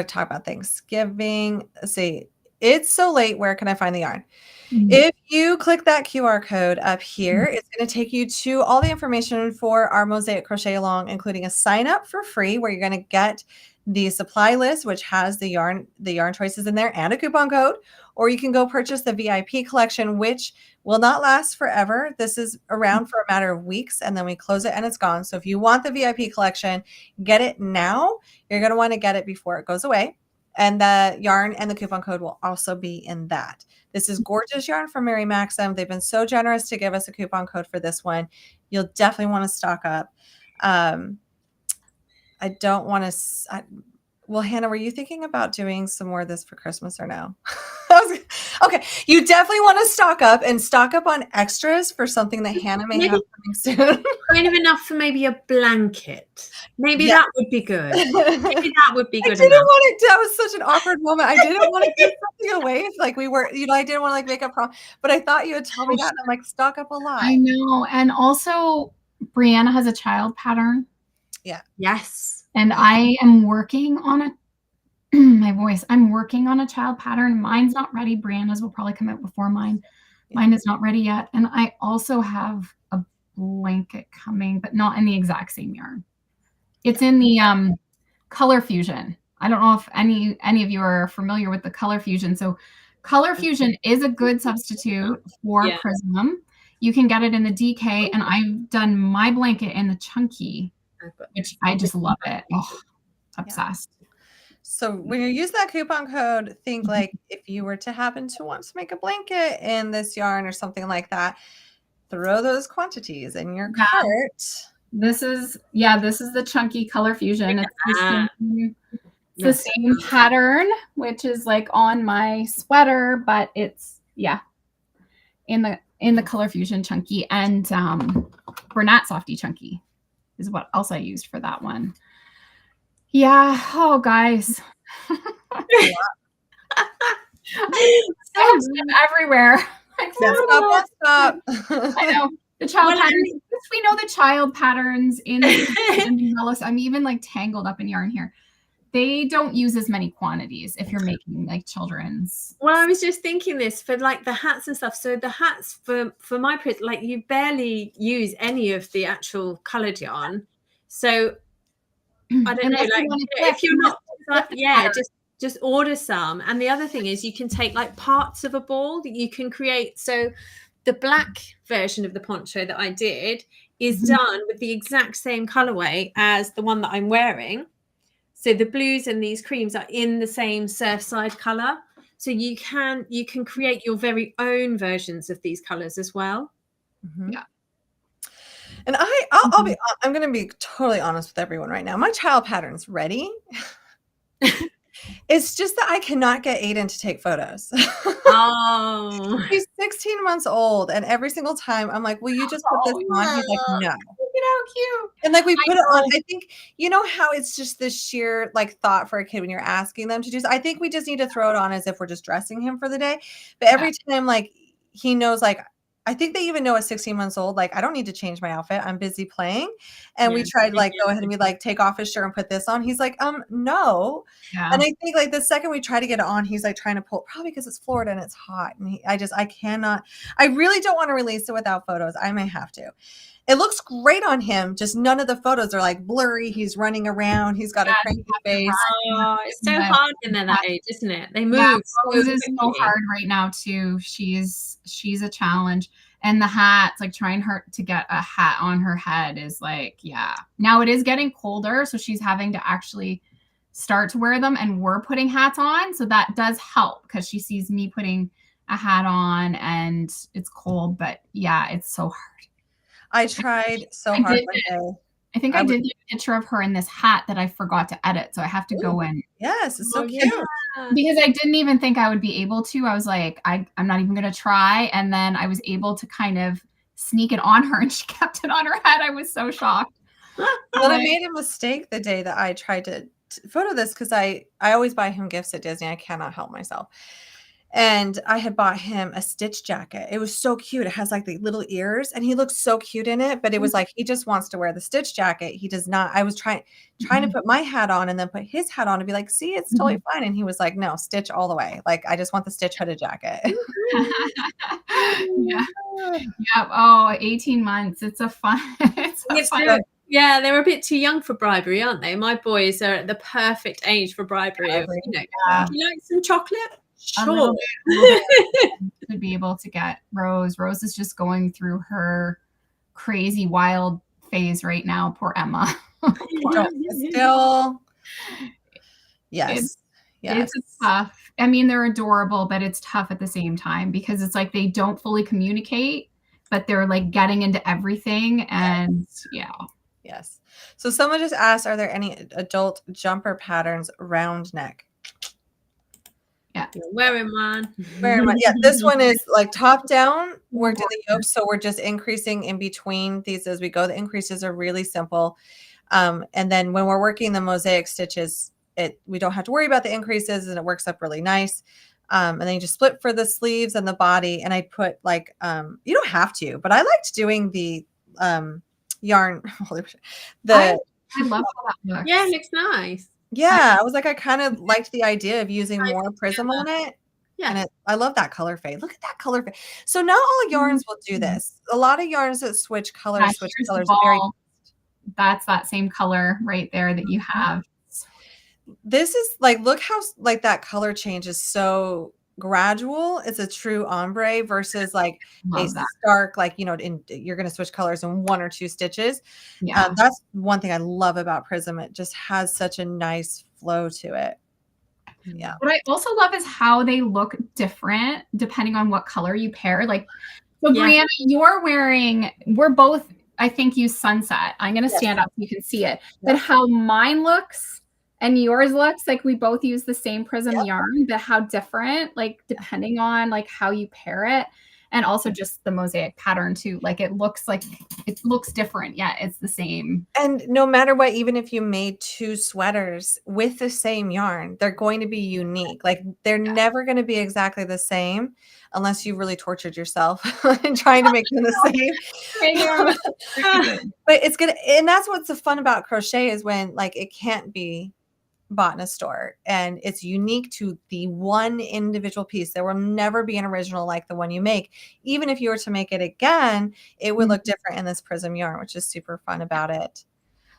talking about Thanksgiving. Let's see. It's so late. Where can I find the yarn? If you click that QR code up here, it's going to take you to all the information for our Mosaic Crochet Along, including a sign up for free where you're going to get the supply list, which has the yarn choices in there and a coupon code, or you can go purchase the VIP collection, which will not last forever. This is around for a matter of weeks and then we close it and it's gone. So if you want the VIP collection, get it now. You're going to want to get it before it goes away. And the yarn and the coupon code will also be in that. This is gorgeous yarn from Mary Maxim. They've been so generous to give us a coupon code for this one. You'll definitely want to stock up. I don't want to. Well, Hannah, were you thinking about doing some more of this for Christmas or no? Okay, you definitely want to stock up on extras for something that Hannah may have coming soon. Kind of enough for maybe a blanket. Maybe that would be good. Maybe that would be good. I didn't want it. That was such an awkward moment. I didn't want to give something away. Like we were, I didn't want to like make a problem, but I thought you would tell me that. And I'm like, stock up a lot. I know. And also, Brianna has a child pattern. Yeah. Yes. And I am working on a my voice. I'm working on a child pattern. Mine's not ready. Brianna's will probably come out before mine. Mine is not ready yet. And I also have a blanket coming, but not in the exact same yarn. It's in the Color Fusion. I don't know if any of you are familiar with the Color Fusion. So Color Fusion is a good substitute for Prism. You can get it in the DK, and I've done my blanket in the chunky, which I just love it. Oh, obsessed. So when you use that coupon code, think like if you were to happen to want to make a blanket in this yarn or something like that, throw those quantities in your cart. This is the chunky Color Fusion. It's the same pattern, which is like on my sweater, but it's in the Color Fusion chunky, and Bernat Softy chunky is what else I used for that one. Yeah. Oh, guys. Everywhere. Stop. I know. The child patterns. We know the child patterns in I'm even like tangled up in yarn here. They don't use as many quantities if you're making like children's. Well, I was just thinking this for like the hats and stuff. So the hats for my print, like you barely use any of the actual colored yarn. So I don't know, like if you're not, just order some. And the other thing is you can take like parts of a ball that you can create. So the black version of the poncho that I did is Mhm. done with the exact same colorway as the one that I'm wearing. So the blues and these creams are in the same Surfside color. So you can create your very own versions of these colors as well. Mhm. Yeah. And I'm going to be totally honest with everyone right now. My child pattern's ready. It's just that I cannot get Aiden to take photos. Oh, He's 16 months old, and every single time I'm like, "Will you just put this on?" He's like, "No." Look at how cute. And, like, we I put it on. know. I think you know how it's just this sheer, like, thought for a kid when you're asking them to do I think we just need to throw it on as if we're just dressing him for the day, but Yeah. every time, like, he knows, like I think they even know at 16 months old, like, I don't need to change my outfit, I'm busy playing, and we yeah. tried, like, go ahead and be like, "Take off his shirt and put this on." He's like, no." Yeah. And I think, like, the second we try to get it on, he's, like, trying to pull probably because it's Florida and it's hot, and I cannot I really don't wanna release it without photos, I may have to. It looks great on him, just none of the photos are, like, blurry, he's running around, he's got a Yeah, cranky you have to face. Oh, it's so run. hard when they're that age, isn't it? They Yeah, move so Rose is so quickly. hard right now too. She's a challenge. And the hats, like trying her to get a hat on her head is like, yeah. Now it is getting colder, so she's having to actually start to wear them, and we're putting hats on. So that does help because she sees me putting a hat on and it's cold. But yeah, it's so hard. I tried so I hard did one day. I think I I would did get a picture of her in this hat that I forgot to edit. So I have to go Ooh, in yes, it's so Oh, cute. yeah. because I didn't even think I would be able to. I was like, I'm not even going to try. And then I was able to kind of sneak it on her and she kept it on her head. I was so shocked. Well, I made a mistake the day that I tried to photo this because I always buy him gifts at Disney. I cannot help myself. And I had bought him a Stitch jacket. It was so cute. It has like the little ears, and he looks so cute in it. But it was like he just wants to wear the Stitch jacket. He does not. I was trying to put my hat on and then put his hat on and be like, "See, it's totally fine." And he was like, "No, Stitch all the way. Like I just want the Stitch hooded jacket." Yeah. Yep. Oh, 18 months. It's a fun, Yes, fun. yeah, they're a bit too young for bribery, aren't they? My boys are at the perfect age for bribery. Of, Yeah. do you like some chocolate? A Sure. little bit to be able to get Rose. Rose is just going through her crazy wild phase right now. Poor Emma. Still, yes, yes. It's tough. I mean, they're adorable, but it's tough at the same time because it's like they don't fully communicate, but they're like getting into everything. And yeah. Yes. So someone just asked, are there any adult jumper patterns round neck? Yeah. You're wearing one. Yeah, this one is like top down, worked in the yoke. So we're just increasing in between these as we go. The increases are really simple. And then when we're working the mosaic stitches, we don't have to worry about the increases and it works up really nice. And then you just split for the sleeves and the body. And I put like, you don't have to, but I liked doing the yarn. I love how that looks. Yeah, it looks nice. Yeah, I was like, I kind of liked the idea of using Nice more prism on it. Yeah. And I love that color fade. Look at that color fade. So not all yarns will do this. A lot of yarns that switch colors, Yeah, switch here's the colors. ball. That's that same color right there that you have. This is like, look how like that color change is so gradual. It's a true ombre versus like Love a that. stark, like, you're going to switch colors in 1 or 2 stitches. Yeah. That's one thing I love about Prism. It just has such a nice flow to it. Yeah. What I also love is how they look different depending on what color you pair. Like, so Yeah. Brianna, we're both, I think, use sunset. I'm going to stand up so you can see it. But how mine looks and yours looks, like we both use the same prism yarn, but how different, like depending on like how you pair it. And also just the mosaic pattern too. Like it looks different. Yeah, it's the same. And no matter what, even if you made 2 sweaters with the same yarn, they're going to be unique. Like they're never going to be exactly the same unless you really tortured yourself in trying to make them the same. But it's good. And that's what's so fun about crochet is when like it can't be bought in a store and it's unique to the one individual piece. There will never be an original like the one you make. Even if you were to make it again, it would look different in this prism yarn, which is super fun about it.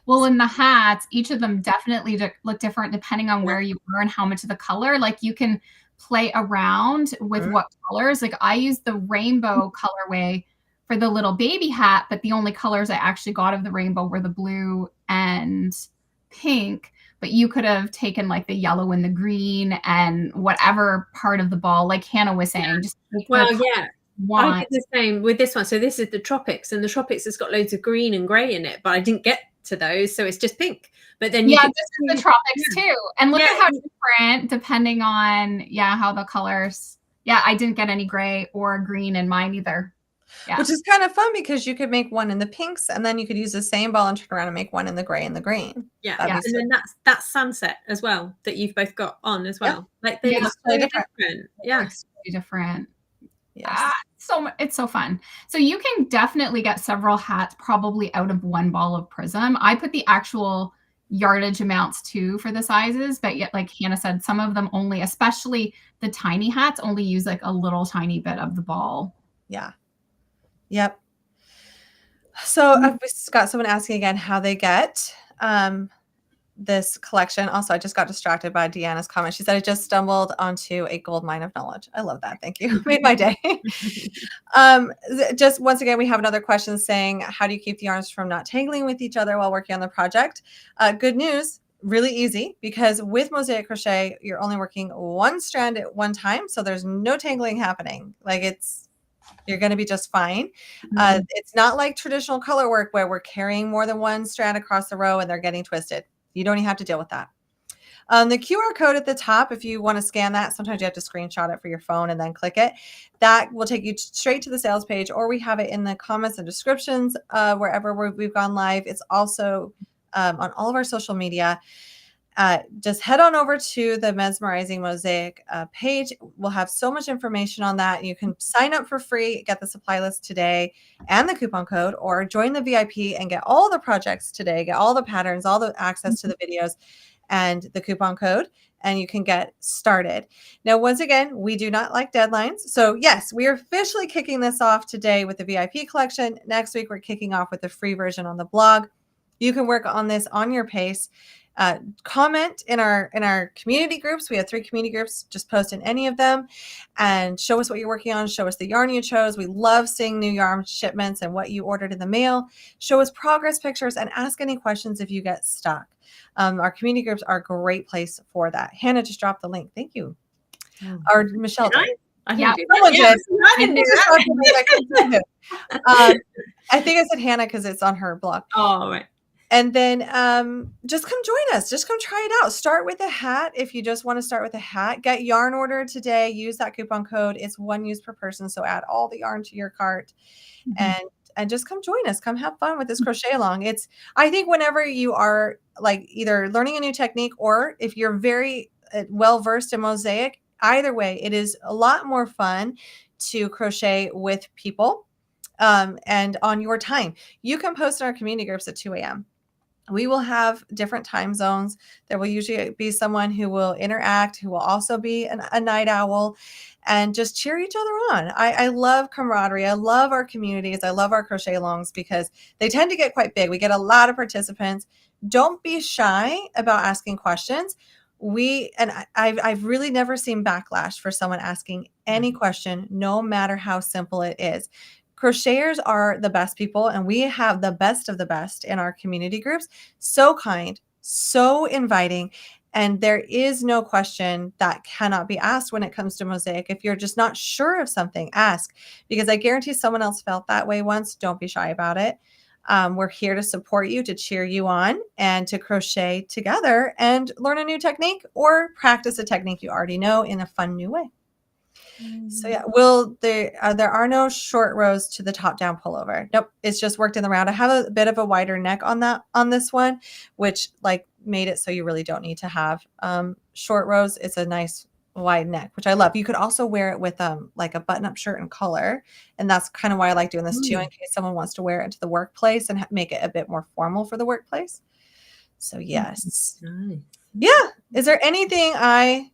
Well, in the hats, each of them definitely look different depending on where you are and how much of the color. Like you can play around with what colors. Like I used the rainbow colorway for the little baby hat, but the only colors I actually got of the rainbow were the blue and pink. But you could have taken like the yellow and the green and whatever part of the ball, like Hannah was saying, just well, yeah. I did the same with this one. So this is the tropics, and the tropics has got loads of green and grey in it, but I didn't get to those, so it's just pink. But then this is the tropics too. And look at how different, depending on how the colors. Yeah, I didn't get any grey or green in mine either. Yeah. Which is kind of fun because you could make one in the pinks and then you could use the same ball and turn around and make one in the gray and the green. Yeah. And then that's sunset as well that you've both got on as well. Like they're so different. Yeah. It's really different. Yes. It's so fun. So you can definitely get several hats probably out of one ball of Prism. I put the actual yardage amounts too for the sizes, but yet, like Hannah said, some of them only, especially the tiny hats, only use like a little tiny bit of the ball. Yeah. Yep. So I've got someone asking again how they get this collection. Also, I just got distracted by Deanna's comment. She said, I just stumbled onto a gold mine of knowledge. I love that. Thank you. Made my day. Just once again, we have another question saying, how do you keep the yarns from not tangling with each other while working on the project? Good news, really easy, because with Mosaic Crochet, you're only working one strand at one time. So there's no tangling happening. Like you're going to be just fine. It's not like traditional color work where we're carrying more than one strand across the row and they're getting twisted. You don't even have to deal with that. The QR code at the top, if you want to scan that, sometimes you have to screenshot it for your phone and then click it. That will take you straight to the sales page, or we have it in the comments and descriptions wherever we've gone live. It's also on all of our social media. Just head on over to the Mesmerizing Mosaic page. We'll have so much information on that. You can sign up for free, get the supply list today and the coupon code, or join the VIP and get all the projects today, get all the patterns, all the access to the videos and the coupon code, and you can get started. Now, once again, we do not like deadlines. So yes, we are officially kicking this off today with the VIP collection. Next week, we're kicking off with the free version on the blog. You can work on this on your pace. Comment in our community groups. We have 3 community groups. Just post in any of them and show us what you're working on. Show us the yarn you chose. We love seeing new yarn shipments and what you ordered in the mail. Show us progress pictures and ask any questions if you get stuck. Our community groups are a great place for that. Hannah just dropped the link. Thank you. Or Michelle did. I think I said Hannah because it's on her blog. Oh, right. And then just come join us. Just come try it out. Start with a hat if you just want to start with a hat. Get yarn ordered today. Use that coupon code. It's 1 use per person. So add all the yarn to your cart and just come join us. Come have fun with this crochet along. I think whenever you are like either learning a new technique or if you're very well versed in Mosaic, either way, it is a lot more fun to crochet with people and on your time. You can post in our community groups at 2 a.m. We will have different time zones. There will usually be someone who will interact, who will also be a night owl, and just cheer each other on. I love camaraderie. I love our communities. I love our crochet alongs because they tend to get quite big. We get a lot of participants. Don't be shy about asking questions. I've really never seen backlash for someone asking any question, no matter how simple it is. Crocheters are the best people, and we have the best of the best in our community groups. So kind, so inviting, and there is no question that cannot be asked when it comes to Mosaic. If you're just not sure of something, ask, because I guarantee someone else felt that way once. Don't be shy about it. We're here to support you, to cheer you on, and to crochet together and learn a new technique or practice a technique you already know in a fun new way. So yeah, there are no short rows to the top down pullover. Nope, it's just worked in the round. I have a bit of a wider neck on this one, which like made it so you really don't need to have short rows. It's a nice wide neck, which I love. You could also wear it with like a button-up shirt and collar, and that's kind of why I like doing this too, in case someone wants to wear it to the workplace and make it a bit more formal for the workplace. So yes, nice. Yeah. Is there anything I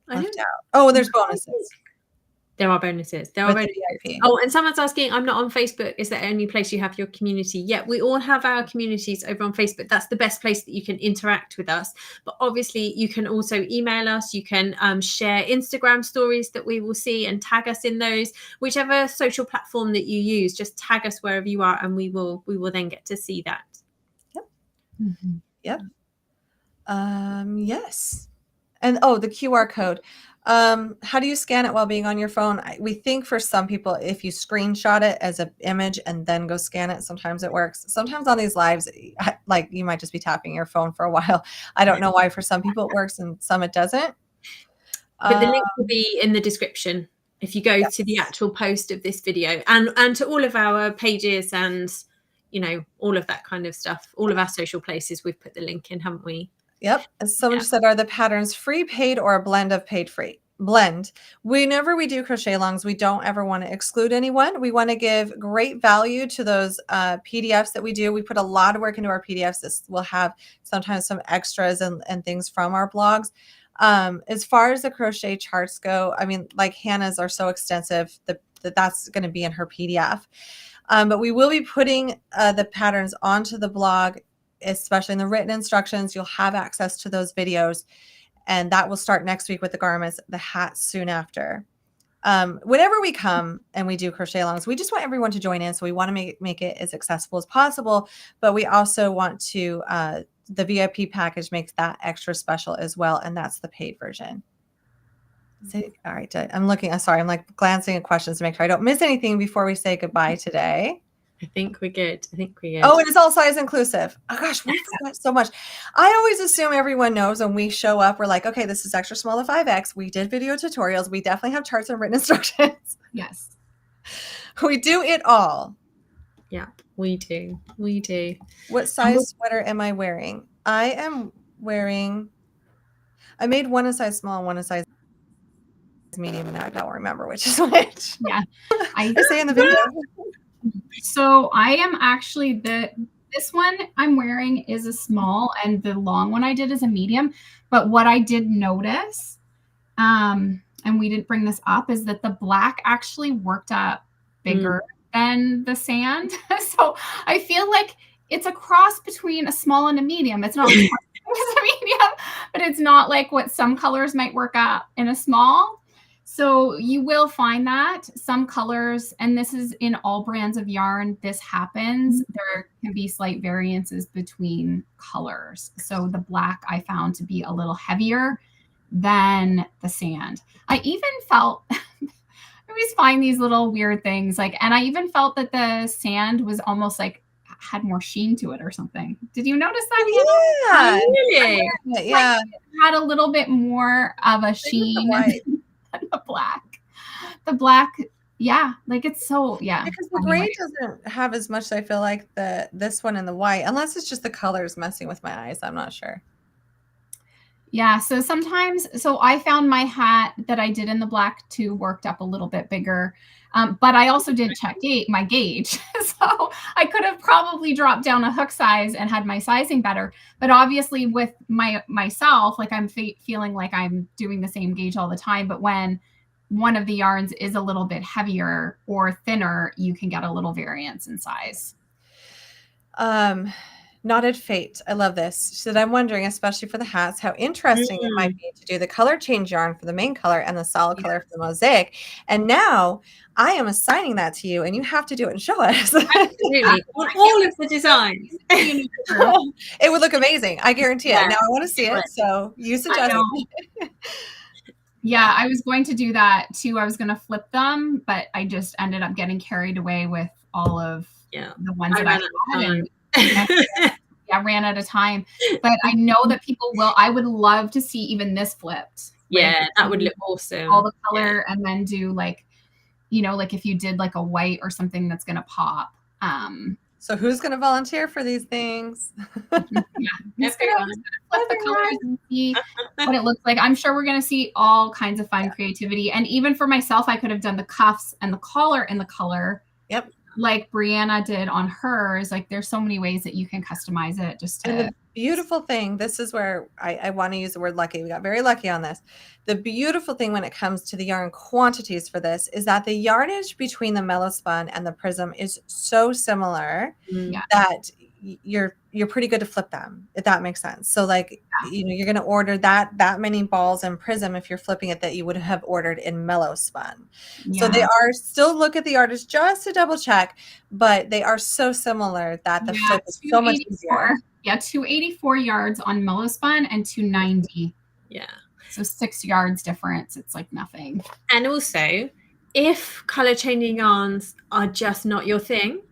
left out? Oh, there's bonuses. There are bonuses. There are with the bonuses. VIP. Oh, and someone's asking, I'm not on Facebook. Is that the only place you have your community? Yeah, we all have our communities over on Facebook. That's the best place that you can interact with us. But obviously, you can also email us. You can share Instagram stories that we will see and tag us in those. Whichever social platform that you use, just tag us wherever you are, and we will then get to see that. Yep. Mm-hmm. Yep. Yes. And the QR code. How do you scan it while being on your phone? We think for some people, if you screenshot it as an image and then go scan it, sometimes it works. Sometimes on these lives, like you might just be tapping your phone for a while. I don't know why for some people it works and some it doesn't. But the link will be in the description if you go to the actual post of this video, and to all of our pages and, you know, all of that kind of stuff, all of our social places, we've put the link in, haven't we? Yep. As someone just said, are the patterns free, paid, or a blend of paid free? Blend. Whenever we do crochet alongs, we don't ever want to exclude anyone. We want to give great value to those PDFs that we do. We put a lot of work into our PDFs. This will have sometimes some extras and things from our blogs. As far as the crochet charts go, I mean, like Hannah's are so extensive that's going to be in her PDF. But we will be putting the patterns onto the blog, especially in the written instructions. You'll have access to those videos, and that will start next week with the garments, the hats soon after. Whenever we come and we do crochet alongs, we just want everyone to join in. So we want to make it as accessible as possible, but we also want to, the VIP package makes that extra special as well. And that's the paid version. So, all right. I'm like glancing at questions to make sure I don't miss anything before we say goodbye today. I think we're good. Oh, and it's all size inclusive. Oh gosh, we forgot so much. I always assume everyone knows when we show up, we're like, okay, this is extra small to 5X. We did video tutorials. We definitely have charts and written instructions. Yes. We do it all. Yeah, we do. We do. What size sweater am I wearing? I made one a size small and one a size medium, and now I don't remember which is which. Yeah. I say in the video. So I am actually this one I'm wearing is a small, and the long one I did is a medium. But what I did notice, and we didn't bring this up, is that the black actually worked up bigger than the sand. So I feel like it's a cross between a small and a medium. It's not as a medium, but it's not like what some colors might work up in a small. So you will find that some colors, and this is in all brands of yarn, this happens. There can be slight variances between colors. So the black I found to be a little heavier than the sand. I even felt, I always find these little weird things, and I even felt that the sand was almost like had more sheen to it or something. Did you notice that? Yeah, really? Yeah. It had a little bit more of a sheen. The black, yeah, like it's so, yeah. Because the gray doesn't have as much, I feel like, this one and the white, unless it's just the colors messing with my eyes. I'm not sure. Yeah, so sometimes, I found my hat that I did in the black too worked up a little bit bigger, but I also did check my gauge, so I could have probably dropped down a hook size and had my sizing better. But obviously, with myself, like I'm feeling like I'm doing the same gauge all the time. But when one of the yarns is a little bit heavier or thinner, you can get a little variance in size. Knotted Fate. I love this. She said, I'm wondering, especially for the hats, how interesting it might be to do the color change yarn for the main color and the solid color for the mosaic. And now I am assigning that to you, and you have to do it and show us. Absolutely. All of the designs. It would look amazing. I guarantee it. Now I want to see it. So you suggest it. Yeah, I was going to do that too. I was going to flip them, but I just ended up getting carried away with all of the ones that I had. I ran out of time, but I know that people will. I would love to see even this flipped. Yeah, that would look awesome. All the color, and then do like if you did like a white or something that's going to pop. So who's going to volunteer for these things? Yeah, just going to flip the colors and see what it looks like. I'm sure we're going to see all kinds of fun creativity. And even for myself, I could have done the cuffs and the collar in the color. Yep. like Brianna did on hers. Like there's so many ways that you can customize it just to. And the beautiful thing, this is where I want to use the word lucky. We got very lucky on this. The beautiful thing when it comes to the yarn quantities for this is that the yardage between the mellow spun and the prism is so similar Yeah. that you're pretty good to flip them, if that makes sense. So like, you know, you're going to order that many balls in prism if you're flipping it that you would have ordered in mellow spun. Yeah. So they are still, look at the yardage just to double check, but they are so similar that the flip is so much easier. Yeah, 284 yards on mellow spun and 290. Yeah. So 6 yards difference. It's like nothing. And also, if color changing yarns are just not your thing,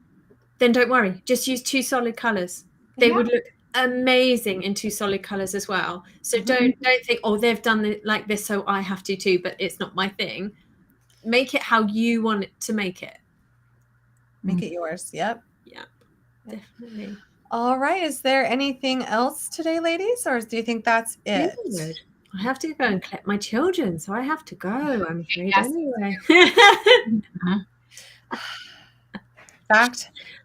then don't worry. Just use 2 solid colors. They would look amazing in 2 solid colors as well. So don't think, oh, they've done it like this, so I have to too, but it's not my thing. Make it how you want it to make it. Make it yours. Yep. Yeah, definitely. All right. Is there anything else today, ladies, or do you think that's it? Good. I have to go and collect my children, so I have to go. I'm afraid anyway.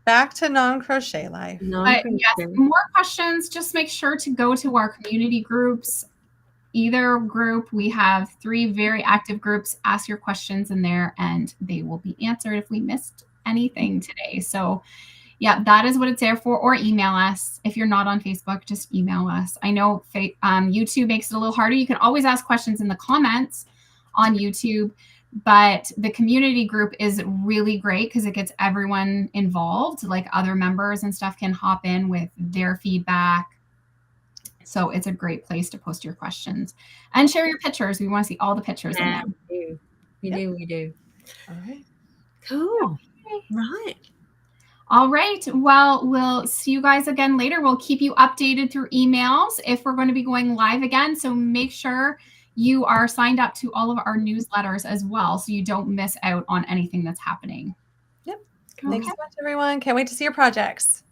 Back to non-crochet life. But yes, more questions, just make sure to go to our community groups. Either group, we have 3 very active groups. Ask your questions in there and they will be answered if we missed anything today. So yeah, that is what it's there for. Or email us. If you're not on Facebook, just email us. I know YouTube makes it a little harder. You can always ask questions in the comments on YouTube, but the community group is really great because it gets everyone involved. Like other members and stuff can hop in with their feedback. So it's a great place to post your questions and share your pictures. We want to see all the pictures in there. We do. All right. Cool. Okay. Right. All right. Well, we'll see you guys again later. We'll keep you updated through emails if we're going to be going live again. So make sure you are signed up to all of our newsletters as well, so you don't miss out on anything that's happening. Yep. Thanks so much, everyone. Can't wait to see your projects.